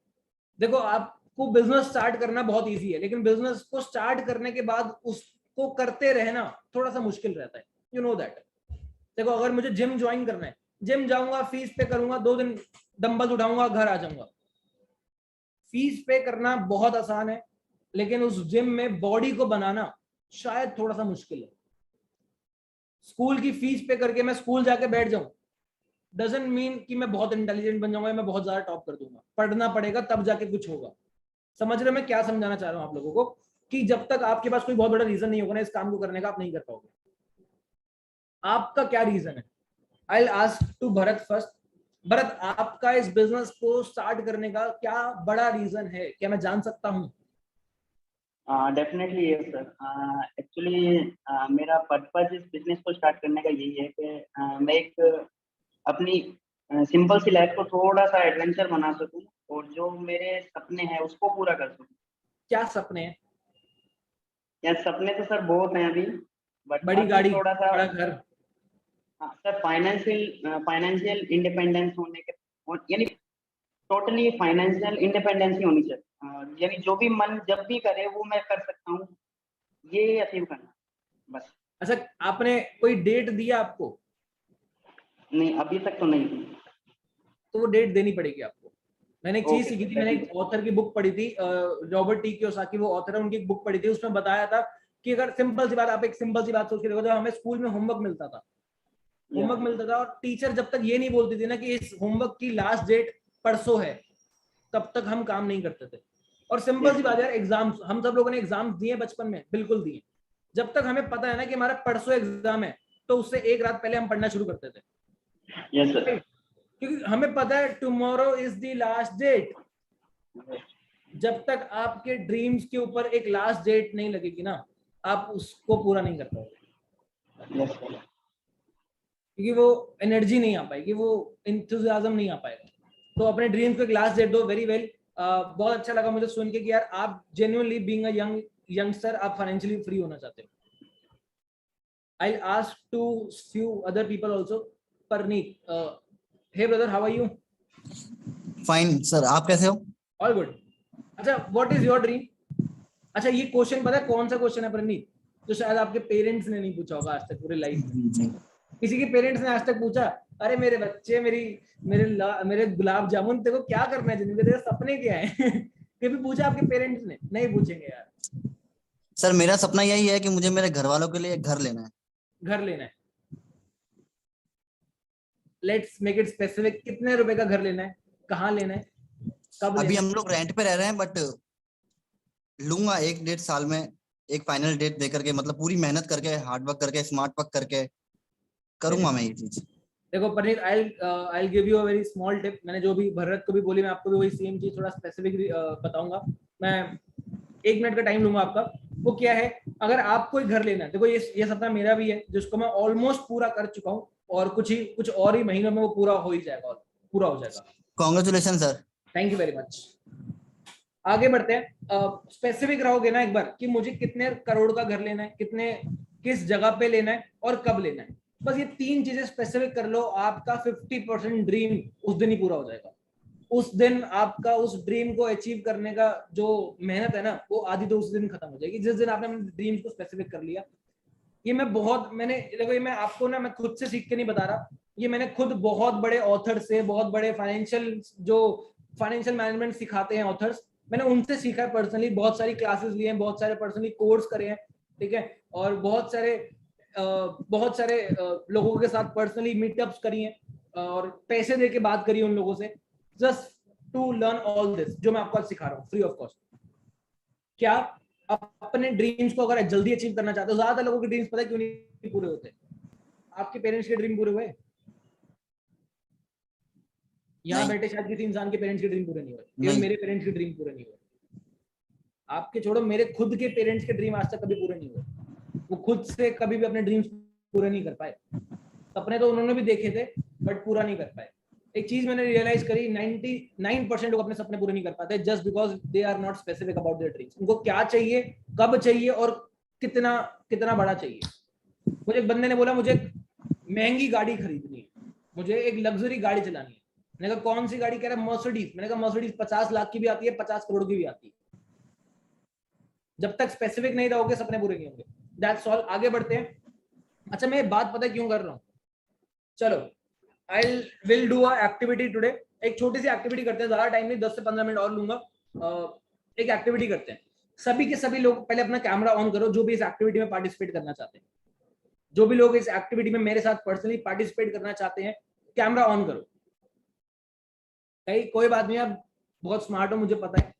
देखो, आपको बिजनेस स्टार्ट करना बहुत इजी है, लेकिन बिजनेस को स्टार्ट करने के बाद उसको करते रहना थोड़ा सा मुश्किल रहता है, यू नो दैट। देखो, अगर मुझे जिम ज्वाइन करना है, जिम जाऊंगा, फीस पे करूंगा, 2 दिन डंबल उठाऊंगा, घर आ जाऊंगा। फीस पे करना बहुत आसान है, लेकिन उस जिम में बॉडी को बनाना शायद थोड़ा सा मुश्किल है। स्कूल की फीस पे करके मैं स्कूल जाके बैठ जाऊं, डजंट मीन कि मैं बहुत इंटेलिजेंट बन जाऊंगा, मैं बहुत ज्यादा टॉप कर दूंगा। पढ़ना पड़ेगा, तब जाके कुछ होगा। समझ रहे हो मैं क्या समझाना चाह रहा हूं आप लोगों को? कि जब तक आपके पास कोई बहुत बड़ा रीजन नहीं होगा ना इस काम को करने का, आप नहीं कर पाओगे। आपका क्या रीजन है? I ask to Bharat first. Bharat, आपका इस बिजनेस को स्टार्ट करने का क्या बड़ा रीजन है, क्या मैं जान सकता हूँ? Definitely yes sir. एक्चुअली मेरा पर्पज इस बिजनेस को स्टार्ट करने का यही है कि मैं एक अपनी सिंपल सी लाइफ को थोड़ा सा एडवेंचर बना सकूं, और जो मेरे सपने हैं उसको पूरा कर सकूं। क्या सपने हैं? यार सपने तो सर बहुत हैं अभी, बट बड़ी अभी गाड़ी, थोड़ा सा, बड़ा घर? हाँ सर, फाइनेंशियल इंडिपेंडेंस होने के, यानी टोटली फाइनेंशियल इंडिपेंडेंस ही होनी चाहिए। यानी जो भी मन जब भी करे वो मैं कर सकता हूँ, ये अचीव करना बस। अच्छा, आपने कोई डेट दिया आपको? नहीं, अभी तक तो नहीं थी। तो वो डेट देनी पड़ेगी आपको। मैंने एक चीज ओके सीखी सर, थी, मैंने एक डेफिनेटली। ऑथर की बुक पढ़ी थी, रॉबर्ट टी कियोसाकी, वो ऑथर है, उनकी एक बुक पढ़ी थी, उसमें बताया था कि अगर सिंपल सी बात, आप एक सिंपल सी बात सोच के देखो, जब हमें स्कूल में होमवर्क मिलता था, और टीचर जब तक ये नहीं बोलती थी ना कि इस होमवर्क की लास्ट डेट परसों है, तब तक हम काम नहीं करते थे। और सिंपल सी बात है यार, एग्जाम्स, हम सब लोगों ने एग्जाम्स दिए बचपन में, बिल्कुल दिए। जब तक हमें पता है ना कि हमारा परसों एग्जाम है, तो उससे एक रात पहले हम पढ़ना शुरू करते थे, यस सर। क्योंकि हमें पता है tomorrow is the last date. जब तक आपके ड्रीम्स के ऊपर एक लास्ट डेट नहीं लगेगी ना, आप उसको पूरा नहीं कर पाओगे, यस सर। क्योंकि वो एनर्जी नहीं आ पाएगी, वो इंथुजियाज्म नहीं आ पाएगा। तो अपने ड्रीम्स को एक लास्ट डेट दो। वेरी वेल, बहुत अच्छा लगा मुझे सुन के कि यार आप जेन्युइनली बीइंग अ यंगस्टर, आप फाइनेंशियली फ्री होना चाहते हो। I ask to few other people also. Parneet, hey brother, how are you? Fine sir, आप कैसे हो? All good. अच्छा, व्हाट इज योर ड्रीम? अच्छा, ये क्वेश्चन पता है कौन सा क्वेश्चन है परनीत, जो शायद आपके पेरेंट्स ने नहीं पूछा होगा आज तक पूरी लाइफ में। जी। किसी के पेरेंट्स ने आज तक पूछा, अरे मेरे बच्चे, मेरे गुलाब जामुन, तेरे को क्या करना है जिंदगी में, तेरे सपने क्या है? कभी पूछा आपके पेरेंट्स ने? नहीं पूछेंगे यार। सर मेरा सपना यही है कि मुझे मेरे घर वालों के लिए एक घर लेना है। घर लेना है? लेट्स मेक इट स्पेसिफिक, कितने रुपए का घर लेना है, कहाँ लेना है, कब अभी लेना है? हम लोग रेंट पे रह रहे हैं, बट लूंगा 1-1.5 साल में एक फाइनल डेट दे करके, मतलब पूरी मेहनत करके, हार्ड वर्क करके, स्मार्ट वर्क करके करूंगा मैं ये चीज। देखो Parneet, I give you a very small tip. मैंने जो भी भरत को भी बोली, मैं आपको भी वही सेम चीज थोड़ा स्पेसिफिक बताऊंगा। मैं 1 मिनट का टाइम लूंगा आपका। वो क्या है, अगर आप कोई घर लेना है, देखो ये सपना मेरा भी है, जिसको मैं ऑलमोस्ट पूरा कर चुका हूँ, और कुछ और ही महीनों में वो पूरा हो ही जाएगा, और पूरा हो जाएगा। Congratulation sir. Thank you very much. आगे बढ़ते हैं। स्पेसिफिक रहोगे ना एक बार कि मुझे कितने करोड़ का घर लेना है, किस जगह पे लेना है और कब लेना है, बस ये 3 चीजें स्पेसिफिक कर लो, आपका 50% ड्रीम उस दिन ही पूरा हो जाएगा। उस दिन आपका उस ड्रीम को अचीव करने का जो मेहनत है ना, वो आधी तो उस दिन खत्म हो जाएगी, जिस दिन आपने अपने ड्रीम्स को स्पेसिफिक कर लिया। ये मैंने देखो, ये मैं आपको ना, मैं खुद से सीख के नहीं बता रहा, ये मैंने खुद बहुत बड़े ऑथर से, बहुत बड़े फाइनेंशियल मैनेजमेंट सिखाते हैं ऑथर्स, मैंने उनसे सीखा है पर्सनली। बहुत सारी क्लासेस लिए हैं, बहुत सारे पर्सनली कोर्स करे हैं, ठीक है, और बहुत सारे लोगों के साथ पर्सनली मीटअप्स करी हैं, और पैसे दे के बात करी उन लोगों से, just to learn all this जो मैं आपको आज सिखा रहा हूँ फ्री ऑफ कॉस्ट। क्या आप अपने ड्रीम्स को अगर जल्दी अचीव करना चाहते हो, ज्यादातर लोगों के ड्रीम्स पता है क्यों नहीं पूरे होते? आपके पेरेंट्स के ड्रीम पूरे हुए? यहाँ नहीं बैठे शायद किसी इंसान के पेरेंट्स के ड्रीम पूरे नहीं हुए, नहीं मेरे पेरेंट्स के ड्रीम पूरे नहीं हुए। आपके छोड़ो, मेरे खुद के पेरेंट्स के ड्रीम आज तक कभी पूरे नहीं हुए। वो खुद से कभी भी अपने ड्रीम्स पूरे नहीं कर पाए। सपने तो उन्होंने भी देखे थे, बट पूरा नहीं कर पाए। एक चीज मैंने रियलाइज करी, 99% लोग अपने सपने पूरे नहीं कर पाते, just because they are not specific about their dreams. उनको क्या चाहिए, कब चाहिए, और कितना कितना बड़ा चाहिए। मुझे एक बंदे ने बोला, मुझे महंगी गाड़ी खरीदनी है, मुझे एक लग्जरी गाड़ी चलानी है। मैंने कहा कौन सी गाड़ी? कह रहा है मर्सिडीज। मैंने कहा मर्सिडीज 50 लाख की भी आती है, 50 करोड़ की भी आती है। जब तक स्पेसिफिक नहीं रहोगे, सपने पूरे नहीं होंगे। That's all. आगे बढ़ते हैं। अच्छा, मैं बात पता है क्यों कर रहा हूँ? चलो, I will do a activity today. एक छोटी सी एक्टिविटी करते हैं, ज्यादा टाइम नहीं, 10 से 15 मिनट और लूंगा। एक एक्टिविटी करते हैं। सभी के सभी लोग पहले अपना कैमरा ऑन करो, जो भी इस एक्टिविटी में पार्टिसिपेट करना चाहते हैं। जो भी लोग इस एक्टिविटी में मेरे साथ पर्सनली पार्टिसिपेट करना चाहते हैं, कैमरा ऑन करो। कोई बात नहीं, आप बहुत स्मार्ट हो, मुझे पता है।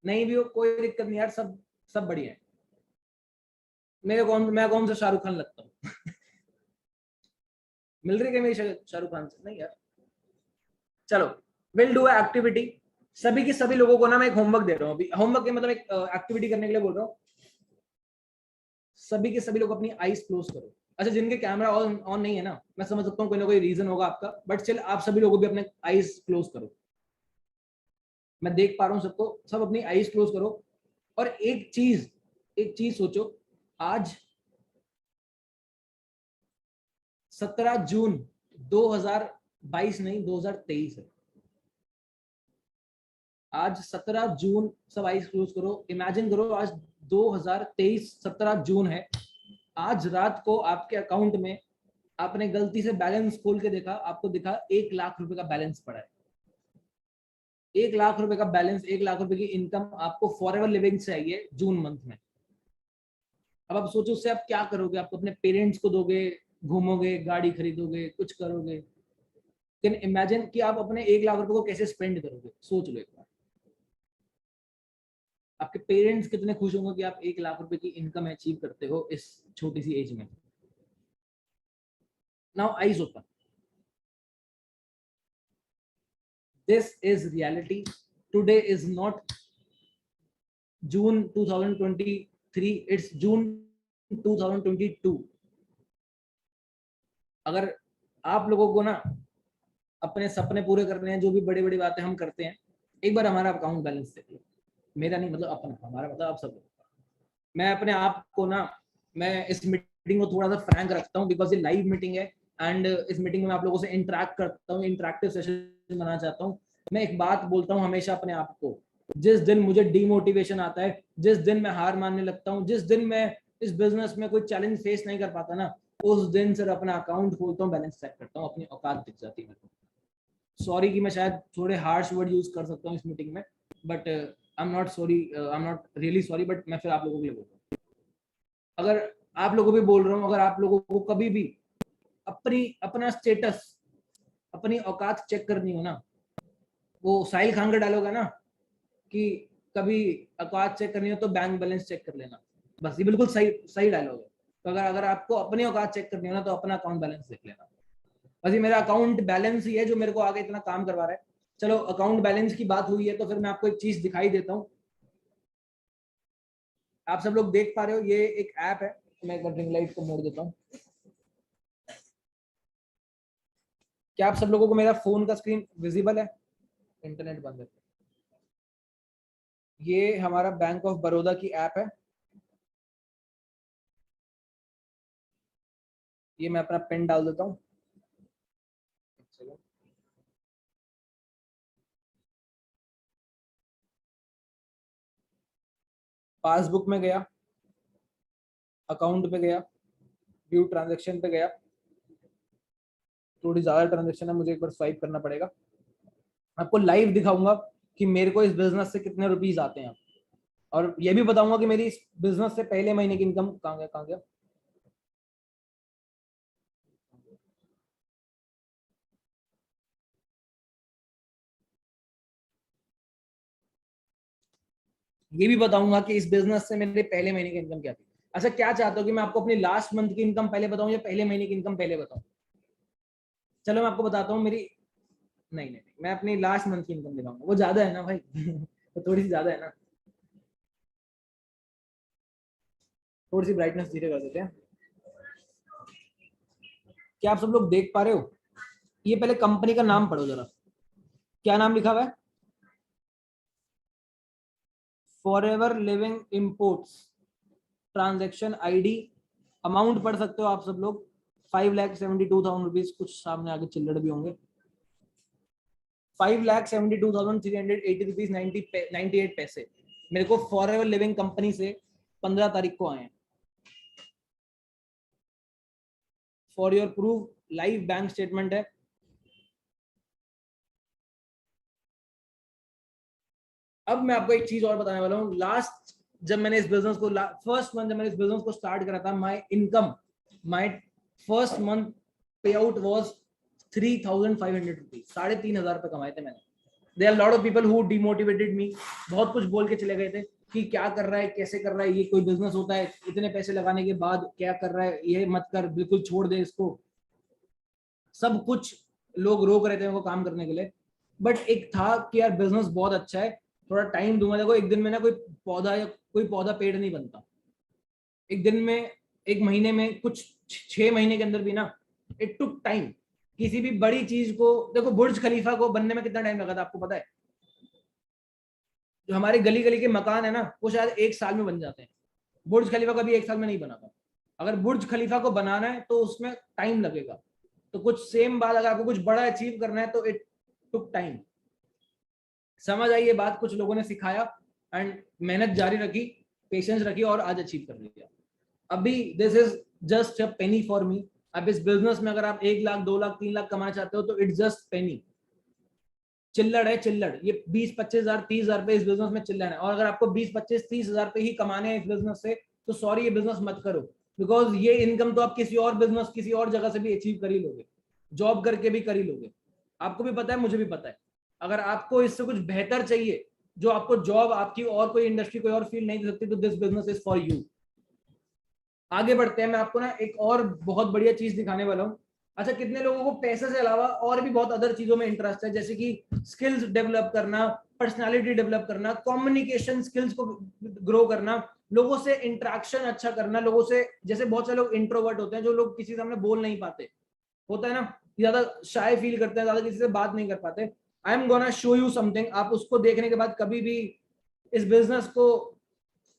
नहीं भी हो कोई दिक्कत नहीं यार, सब बढ़िया है। मैं कौन सा शाहरुख खान लगता हूँ? मिल रही है मेरी शाहरुख खान से? नहीं यार। चलो, विल डू एक्टिविटी। सभी के सभी लोगों को ना मैं एक होमवर्क दे रहा हूँ अभी। होमवर्क के मतलब एक एक्टिविटी करने के लिए बोल रहा हूँ। सभी के सभी लोग अपनी आईज क्लोज करो। अच्छा, जिनके कैमरा ऑन नहीं है ना, मैं समझ सकता हूँ कोई ना कोई रीजन होगा आपका, बट स्टिल आप सभी लोगों भी अपने आईज क्लोज करो। मैं देख पा रहा हूँ सबको, सब अपनी आईज क्लोज करो। और एक चीज सोचो, आज 17 जून 2022 नहीं, 2023 है। आज 17 जून, सब आईज क्लोज करो, इमेजिन करो आज 2023 17 जून है। आज रात को आपके अकाउंट में आपने गलती से बैलेंस खोल के देखा, आपको दिखा 1 लाख रुपए का बैलेंस पड़ा है। 1 लाख रुपए का बैलेंस, 1 लाख रुपए की इनकम आपको फॉरएवर लिविंग चाहिए जून मंथ में। अब आप सोचो उससे आप क्या करोगे? आप अपने पेरेंट्स को दोगे, घूमोगे, गाड़ी खरीदोगे, कुछ करोगे। कैन इमेजिन कि आप अपने 1 लाख रुपए को कैसे स्पेंड करोगे? सोच लो एक बार। आपके पेरेंट्स कितने खुश होंगे कि आप 1 लाख रुपए की इनकम अचीव करते हो इस छोटी सी एज में। Now eyes open. This is reality. Today is not June 2023, it's June 2022। अगर आप लोगों को ना अपने सपने पूरे करने हैं, जो भी बड़ी बड़ी बातें हम करते हैं, एक बार हमारा अकाउंट बैलेंस देख लो। मेरा नहीं, मतलब अपना, हमारा मतलब आप सब। मैं अपने आप को ना, मैं इस मीटिंग को थोड़ा सा फ्रैंक रखता हूँ, बिकॉज ये लाइव मीटिंग है, एंड इस मीटिंग में मैं आप लोगों से इंटरेक्ट करता हूँ, इंटरेक्टिव सेशन बनाना चाहता हूँ। मैं एक बात बोलता हूँ हमेशा अपने आप को, जिस दिन मुझे डिमोटिवेशन आता है, जिस दिन मैं हार मानने लगता हूँ, जिस दिन मैं इस बिजनेस में कोई चैलेंज फेस नहीं कर पाता ना, उस दिन सिर्फ अपना अकाउंट खोलता हूँ, बैलेंस चेक करता हूँ, अपनी औकात दिख जाती है। सॉरी कि मैं शायद थोड़े हार्श वर्ड यूज कर सकता हूँ इस मीटिंग में, but I am not really sorry, but मैं फिर आप लोगों के लिए बोल रहा हूँ। अगर आप लोगों को भी बोल रहा हूँ, अगर आप लोगों को कभी भी अपना स्टेटस, अपनी औकात चेक करनी हो ना, वो साहिल खान का डायलॉग है ना कि कभी औकात चेक करनी हो तो बैंक बैलेंस चेक कर लेना। बस ये बिल्कुल सही सही डायलॉग है। तो अगर अगर आपको अपनी औकात चेक करनी हो ना तो अपना अकाउंट बैलेंस देख लेना। बस ये मेरा अकाउंट बैलेंस ही है जो मेरे को आगे इतना काम करवा रहा है। चलो अकाउंट बैलेंस की बात हुई है तो फिर मैं आपको एक चीज दिखाई देता हूँ। आप सब लोग देख पा रहे हो ये एक ऐप है। मैं एक बार रिंग लाइट को मोड़ देता हूँ। क्या आप सब लोगों को मेरा फोन का स्क्रीन विजिबल है? इंटरनेट बंद है। ये हमारा बैंक ऑफ बड़ौदा की ऐप है। ये मैं अपना पिन डाल देता हूँ। पासबुक में गया, अकाउंट पे गया, व्यू ट्रांजैक्शन पे गया। थोड़ी ज्यादा ट्रांजैक्शन है, मुझे एक बार स्वाइप करना पड़ेगा। आपको लाइव दिखाऊंगा कि मेरे को इस बिजनेस से कितने रुपीस आते हैं, और ये भी बताऊंगा कि मेरी इस बिजनेस से पहले महीने की इनकम कहाँ गया। ये भी बताऊंगा कि इस बिजनेस से मेरे पहले महीने की इनकम क्या थी। अच्छा, क्या चाहते हो कि मैं आपको अपनी लास्ट मंथ की इनकम पहले बताऊं या पहले महीने की इनकम पहले बताऊं? चलो मैं आपको बताता हूँ मेरी। नहीं, मैं अपनी लास्ट मंथ की इनकम दिखाऊंगा, वो ज्यादा है ना भाई। तो थोड़ी सी ज्यादा है ना। थोड़ी सी ब्राइटनेस धीरे कर देते हैं। क्या आप सब लोग देख पा रहे हो? ये पहले कंपनी का नाम पढ़ो जरा। क्या नाम लिखा हुआ है? Forever living imports. Transaction ID. Amount पढ़ सकते हो आप सब लोग। 5,72,000 रुपीज, कुछ सामने आगे चिल्लड़ भी होंगे। 5,72,380 रुपीज 98 पैसे मेरे को फॉरएवर लिविंग कंपनी से 15 तारीख को आए हैं। For your proof live bank statement है। अब मैं आपको एक चीज और बताने वाला हूँ। लास्ट जब मैंने इस बिजनेस को फर्स्ट मंथ जब मैंने इस बिजनेस को स्टार्ट करा था, my first month payout was 3,500 rupees. 3,500 रुपए कमाए थे मैंने। There are lot of people who demotivated me. बहुत कुछ बोल के चले गए थे कि क्या कर रहा है, कैसे कर रहा है, ये कोई बिजनेस होता है, इतने पैसे लगाने के बाद क्या कर रहा है, ये मत कर, बिल्कुल छोड़ दे इसको। सब कुछ लोग रोक रहे थे उनको काम करने के लिए। बट एक था कि यार बिजनेस बहुत अच्छा है, थोड़ा टाइम दूंगा। देखो एक दिन में ना कोई पौधा पेड़ नहीं बनता। एक दिन में, एक महीने में, कुछ 6 महीने के अंदर भी ना। It took time. किसी भी बड़ी चीज को देखो, बुर्ज खलीफा को बनने में कितना टाइम लगा था आपको पता है? जो हमारे गली गली के मकान है ना, वो शायद 1 साल में बन जाते हैं। बुर्ज खलीफा कभी 1 साल में नहीं बना था। अगर बुर्ज खलीफा को बनाना है तो उसमें टाइम लगेगा। तो कुछ सेम बात, अगर आपको कुछ बड़ा अचीव करना है तो इट टुक टाइम। समझ आई ये बात? कुछ लोगों ने सिखाया एंड मेहनत जारी रखी, पेशेंस रखी और आज अचीव कर लिया। अभी this is just a Penney for me. अब इस बिजनेस में अगर आप 1 लाख 2 लाख 3 लाख कमाना चाहते हो तो इट्स जस्ट पेनी। चिल्लड़ है, चिल्लड़। ये 20-25 हजार 30 हजार पे इस बिजनेस में चिल्लड़ है। और अगर आपको 20-25-30 हजार पे ही कमाने हैं इस बिजनेस से तो सॉरी, ये बिजनेस मत करो। बिकॉज ये इनकम तो आप किसी और बिजनेस, किसी और जगह से भी अचीव कर ही लोगे, जॉब करके भी कर ही लोगे। आपको भी पता है, मुझे भी पता है। अगर आपको इससे कुछ बेहतर चाहिए, जो आपको जॉब, आपकी और कोई इंडस्ट्री, कोई और फील्ड नहीं दे सकती, तो this business is for you. आगे बढ़ते हैं। मैं आपको ना एक और बहुत बढ़िया चीज दिखाने वाला हूँ। अच्छा, कितने लोगों को पैसे से अलावा और भी बहुत अदर चीजों में इंटरेस्ट है, जैसे कि स्किल्स डेवलप करना, पर्सनालिटी डेवलप करना, कम्युनिकेशन स्किल्स को ग्रो करना, लोगों से इंटरेक्शन अच्छा करना, लोगों से, जैसे बहुत सारे लोग इंट्रोवर्ट होते हैं जो लोग किसी सामने बोल नहीं पाते, होता है ना, ज्यादा शाय फील करते हैं, ज्यादा किसी से बात नहीं कर पाते। I am gonna show you something. आप उसको देखने के बाद कभी भी इस बिजनेस को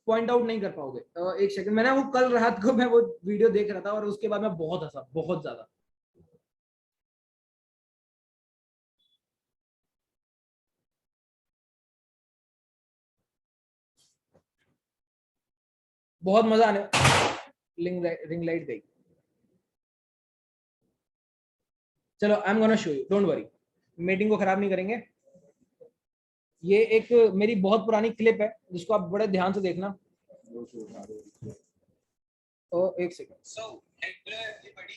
पॉइंट आउट नहीं कर पाओगे। एक सेकंड, मैंने वो कल रात को मैं वो वीडियो देख रहा था और उसके बाद मैं बहुत हंसा, बहुत ज्यादा। बहुत मजा आने। रिंग लाइट गई। चलो I am gonna show you, don't worry. Meeting को खराब नहीं करेंगे। ये एक मेरी बहुत पुरानी क्लिप है जिसको आप बड़े ध्यान से देखना। एक second. So hello everybody,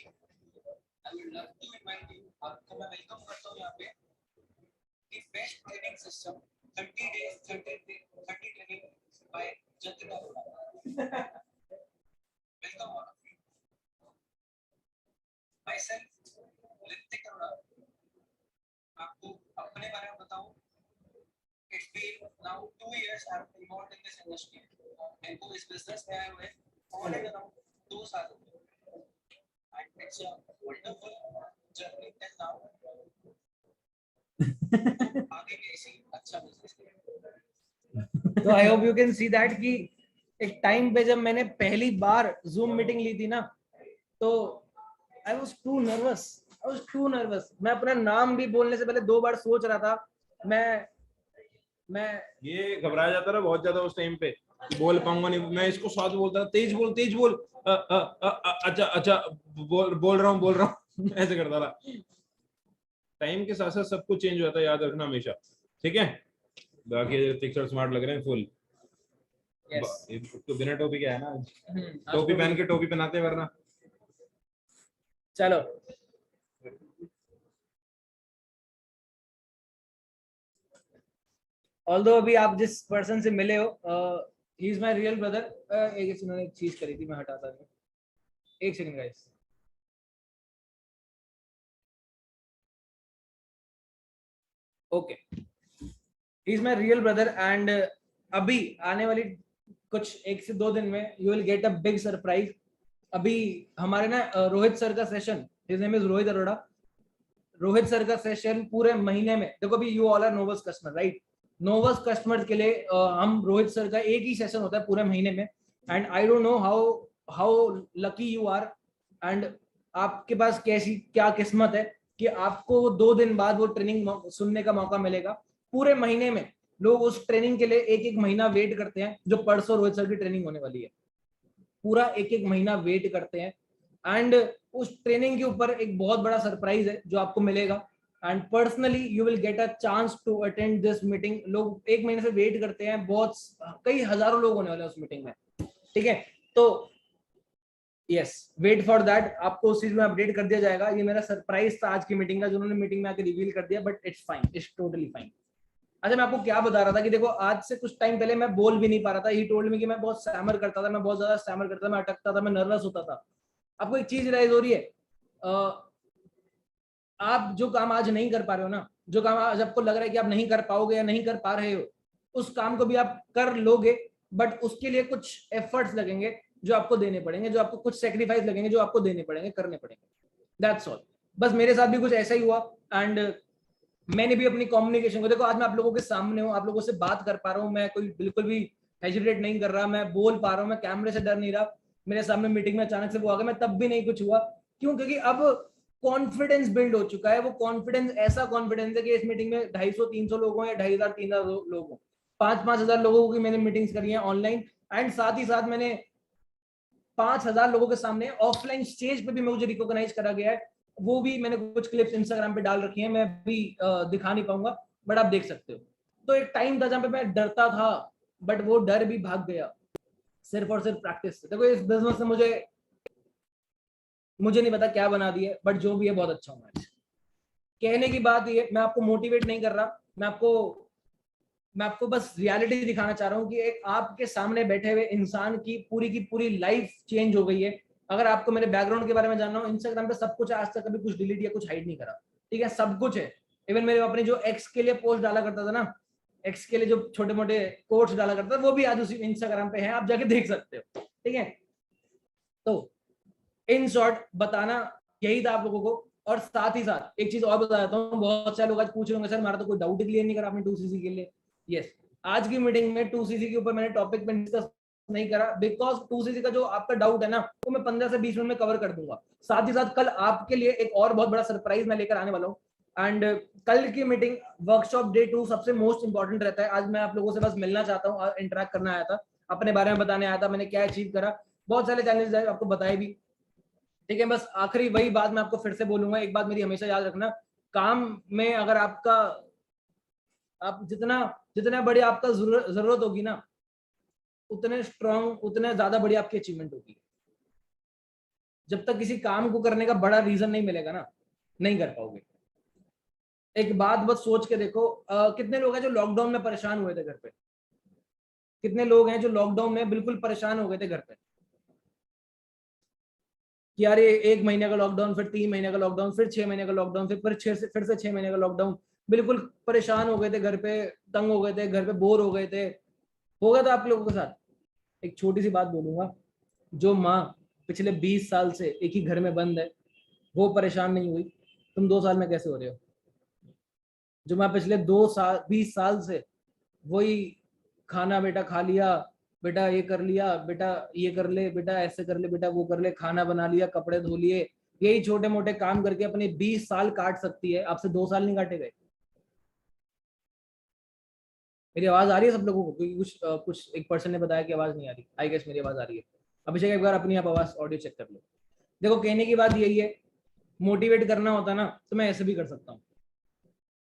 I would love to invite you. आपको मैं वेलकम करता हूं यहाँ पे। The best training system 30 days 30 training by Jatin Arora. Welcome all of you. Myself Ritik Arora. आपको अपने बारे में बताऊं. It's been now 2 years I'm involved in this industry. मेरे को इस business में आए हुए on and around 2 साल हो गए. And it's a wonderful journey till now. आगे भी ऐसी अच्छा business करेंगे. तो I hope you can see that कि एक टाइम पे जब मैंने पहली बार Zoom मीटिंग ली थी ना, तो I was too nervous. मैं अपना नाम भी बोलने से पहले 2 बार सोच रहा था. मैं ये घबराया जाता था बहुत ज्यादा उस टाइम पे, बोल पाऊंगा नहीं. मैं इसको साथ बोलता था, तेज बोल. अच्छा बोल रहा हूँ ऐसे करता था. टाइम के साथ साथ सब कुछ चेंज होता है, याद रखना हमेशा. ठीक है. बाकी ऋतिक सर स्मार्ट लग रहे हैं फुल. तो बिना टोपी क्या है ना, टोपी पहन के टोपी पहनाते हैं वरना. चलो ऑल्दो अभी आप जिस पर्सन से मिले हो, he is my real brother. एक चीज करी थी, मैं हटाता हूं. एक second guys. Okay, he is my real brother and अभी आने वाली कुछ 1 से 2 दिन में you will get a big surprise. अभी हमारे ना रोहित सर का session, his name is Rohit Arora. Rohit sir का सेशन पूरे महीने में, देखो अभी you all are novice customer right. Novice customer के लिए हम रोहित सर का एक ही सेशन होता है पूरे महीने में. And I don't know how lucky you are and आपके पास कैसी क्या किस्मत है कि आपको 2 दिन बाद वो ट्रेनिंग सुनने का मौका मिलेगा. पूरे महीने में लोग उस ट्रेनिंग के लिए 1 महीना वेट करते हैं. जो परसों रोहित सर की ट्रेनिंग होने वाली है, पूरा 1 महीना वेट करते हैं. एंड उस ट्रेनिंग के ऊपर एक बहुत बड़ा सरप्राइज है जो आपको मिलेगा. And personally you will get a chance to attend this meeting. लोग 1 महीने से वेट करते हैं, बहुत कई हजारों लोग होने वाले हैं उस मीटिंग में. ठीक है, तो यस, वेट फॉर दैट. आपको उस चीज में अपडेट कर दिया जाएगा. ये मेरा सरप्राइज था आज की मीटिंग का, जिन्होंने मीटिंग में आके रिवील कर दिया, but it's fine, it's totally fine. अच्छा, मैं आपको क्या बता रहा था कि देखो आज से कुछ टाइम पहले मैं बोल भी नहीं पा रहा था. ही टोल्ड मी कि मैं बहुत स्टैमर करता था, मैं बहुत ज्यादा स्टैमर करता था, मैं अटकता था, मैं नर्वस होता था. आपको एक चीज रियलाइज हो रही है, आप जो काम आज नहीं कर पा रहे हो ना, जो काम आज आपको लग रहा है कि आप नहीं कर पाओगे या नहीं कर पा रहे हो, उस काम को भी आप कर लोगे, बट उसके लिए कुछ एफर्ट्स लगेंगे जो आपको देने पड़ेंगे, जो आपको कुछ सेक्रीफाइस लगेंगे जो आपको देने पड़ेंगे, करने पड़ेंगे. That's all. बस मेरे साथ भी कुछ ऐसा ही हुआ. एंड मैंने भी अपनी कम्युनिकेशन को, देखो आज मैं आप लोगों के सामने हूँ, आप लोगों से बात कर पा रहा हूँ, मैं कोई बिल्कुल भी हेजिटेट नहीं कर रहा, मैं बोल पा रहा हूँ, मैं कैमरे से डर नहीं रहा. मेरे सामने मीटिंग में अचानक से वो आ गया, मैं तब भी नहीं कुछ हुआ. क्यों? क्योंकि अब कॉन्फिडेंस बिल्ड हो चुका है. वो कॉन्फिडेंस ऐसा कॉन्फिडेंस है कि इस मीटिंग में 250-300 लोग हों या 2500-3000 लोग हों, 5,000 लोगों की मैंने मीटिंग्स करी हैं ऑनलाइन. एंड साथ ही साथ मैंने 5,000 लोगों के सामने ऑफलाइन स्टेज पे भी मुझे रिकॉग्नाइज करा गया है. वो भी मैंने कुछ क्लिप्स इंस्टाग्राम पे डाल रखी हैं, मैं भी दिखा नहीं पाऊंगा, बट आप देख सकते हो. तो एक टाइम था जहां पे मैं डरता था, बट वो डर भी भाग गया सिर्फ और सिर्फ प्रैक्टिस से. देखो इस बिजनेस ने मुझे नहीं पता क्या बना दिया, बट जो भी है बहुत अच्छा हुआ है. कहने की बात ये, मैं आपको मोटिवेट नहीं कर रहा, मैं आपको बस रियलिटी दिखाना चाह रहा हूँ कि एक आपके सामने बैठे हुए इंसान की पूरी लाइफ चेंज हो गई है. अगर आपको मेरे बैकग्राउंड के बारे में जानना हो, इंस्टाग्राम पे सब कुछ है, आज तक कभी कुछ डिलीट या कुछ हाइड नहीं करा. ठीक है, सब कुछ है. इवन मेरे अपने जो एक्स के लिए पोस्ट डाला करता था ना, एक्स के लिए जो छोटे मोटे कोट्स डाला करता था, वो भी आज उसी इंस्टाग्राम पे है, आप जाके देख सकते हो. ठीक है, तो इन शॉर्ट बताना यही था आप लोगों को. और साथ ही साथ एक चीज और बता देता हूँ, बहुत सारे लोग आज पूछ रहे होंगे सर हमारा तो कोई डाउट ही क्लियर नहीं करा आपने 2cc के लिए. यस, आज की मीटिंग में 2cc के ऊपर मैंने टॉपिक पे डिस्कस नहीं करा, बिकॉज 2cc का जो आपका डाउट है ना, वो मैं 15 से 20 मिनट में कवर कर दूंगा. साथ ही साथ कल आपके लिए एक और बहुत बड़ा सरप्राइज मैं लेकर आने वाला हूँ. एंड कल की मीटिंग वर्कशॉप डे 2 सबसे मोस्ट इंपॉर्टेंट रहता है. आज मैं आप लोगों से बस मिलना चाहता हूँ और इंटरेक्ट करना आया था, अपने बारे में बताने आया था, मैंने क्या अचीव करा, बहुत सारे चैलेंजेस है आपको बताए भी. ठीक है, बस आखिरी वही बात मैं आपको फिर से बोलूंगा, एक बात मेरी हमेशा याद रखना, काम में अगर आप जितना बड़ी आपका जरूरत होगी ना, उतने स्ट्रॉन्ग, उतने ज्यादा बड़ी आपकी अचीवमेंट होगी. जब तक किसी काम को करने का बड़ा रीजन नहीं मिलेगा ना, नहीं कर पाओगे. एक बात बस सोच के देखो, कितने लोग हैं जो लॉकडाउन में परेशान हुए थे घर पे? कितने लोग हैं जो लॉकडाउन में बिल्कुल परेशान हो गए थे घर पे कि यार ये 1 महीने का लॉकडाउन, फिर 3 महीने का लॉकडाउन, फिर 6 महीने का लॉकडाउन, फिर से 6 महीने का लॉकडाउन, बिल्कुल परेशान हो गए थे घर पे, तंग हो गए थे, घर पे बोर हो गए थे, हो गया था आप लोगों के साथ? एक छोटी सी बात बोलूंगा, जो माँ पिछले 20 साल से एक ही घर में बंद है, वो परेशान नहीं हुई, तुम 2 साल में कैसे हो रहे हो? जो मैं पिछले 2 साल 20 साल से वही खाना, बेटा खा लिया, बेटा ये कर लिया, बेटा ये कर ले, बेटा ऐसे कर ले, बेटा वो कर ले, खाना बना लिया, कपड़े धो लिए, यही छोटे मोटे काम करके अपने 20 साल काट सकती है, आपसे 2 साल नहीं काटे गए। मेरी आवाज आ रही है सब लोगों को? क्योंकि कुछ एक पर्सन ने बताया कि आवाज नहीं आ रही। आई गेस मेरी आवाज आ रही है। अभिषेक एक बार अपनी आप आवाज ऑडियो चेक कर लो। देखो कहने की बात यही है, मोटिवेट करना होता ना तो मैं ऐसे भी कर सकता हूँ,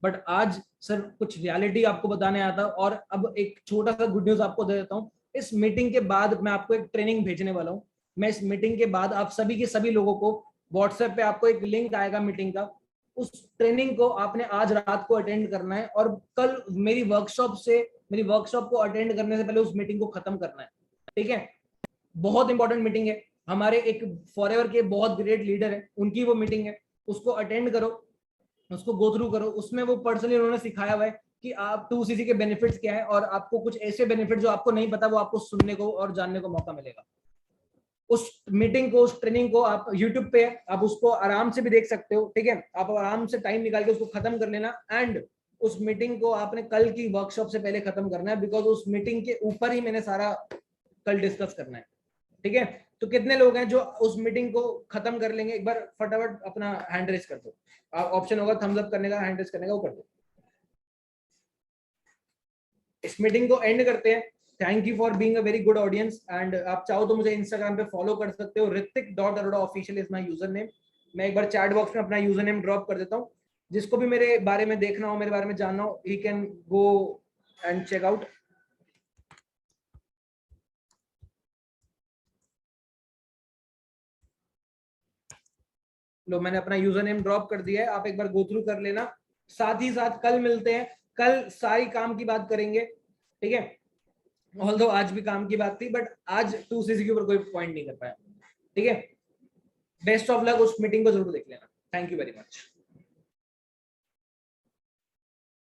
बट आज सर कुछ रियलिटी आपको बताने आता। और अब एक छोटा सा गुड न्यूज आपको दे देता हूँ, इस मीटिंग के बाद मैं आपको एक ट्रेनिंग भेजने वाला हूँ। मैं इस मीटिंग के बाद आप सभी के सभी लोगों को व्हाट्सएप पे आपको एक लिंक आएगा मीटिंग का, उस ट्रेनिंग को आपने आज रात को अटेंड करना है और कल मेरी वर्कशॉप को अटेंड करने से पहले उस मीटिंग को खत्म करना है। ठीक है, बहुत इंपॉर्टेंट मीटिंग है, हमारे एक फॉरएवर के बहुत ग्रेट लीडर है, उनकी वो मीटिंग है, उसको अटेंड करो, उसको गो थ्रू करो। उसमें वो पर्सनली उन्होंने सिखाया हुआ है कि आप 2CC के बेनिफिट्स क्या है, और आपको कुछ ऐसे बेनिफिट जो आपको नहीं पता वो आपको सुनने को और जानने को मौका मिलेगा। उस मीटिंग को, उस ट्रेनिंग को आप यूट्यूब पे आप उसको आराम से भी देख सकते हो। ठीक है, आप आराम से टाइम निकाल के उसको खत्म कर लेना, एंड उस मीटिंग को आपने कल की वर्कशॉप से पहले खत्म करना है, बिकॉज उस मीटिंग के ऊपर ही मैंने सारा कल डिस्कस करना है। ठीक है, तो कितने लोग हैं जो उस मीटिंग को खत्म कर लेंगे? एक बार फटाफट अपना हैंड रेज कर दो, ऑप्शन होगा थम्स अप करने का, हैंड रेज करने का, वो कर दो। इस मीटिंग को एंड करते हैं। Thank you for being a very good audience, and आप चाहो तो मुझे इंस्टाग्राम पे फॉलो कर सकते हो, ऋतिक.अरोड़ा इज माय यूजर नेम। मैं एक बार चैट बॉक्स में अपना यूजर नेम ड्रॉप कर देता हूँ, जिसको भी मेरे बारे में देखना हो, मेरे बारे में जानना हो, he can go and check out. लो, मैंने अपना यूजर नेम ड्रॉप कर दिया है, आप एक बार गो थ्रू कर लेना। साथ ही साथ कल मिलते हैं, कल सारी काम की बात करेंगे। ठीक है, ऑल्दो आज भी काम की बात थी, बट आज 2CC के ऊपर कोई पॉइंट नहीं कर पाया। ठीक है, बेस्ट ऑफ लक, उस मीटिंग को जरूर देख लेना। Thank you very much.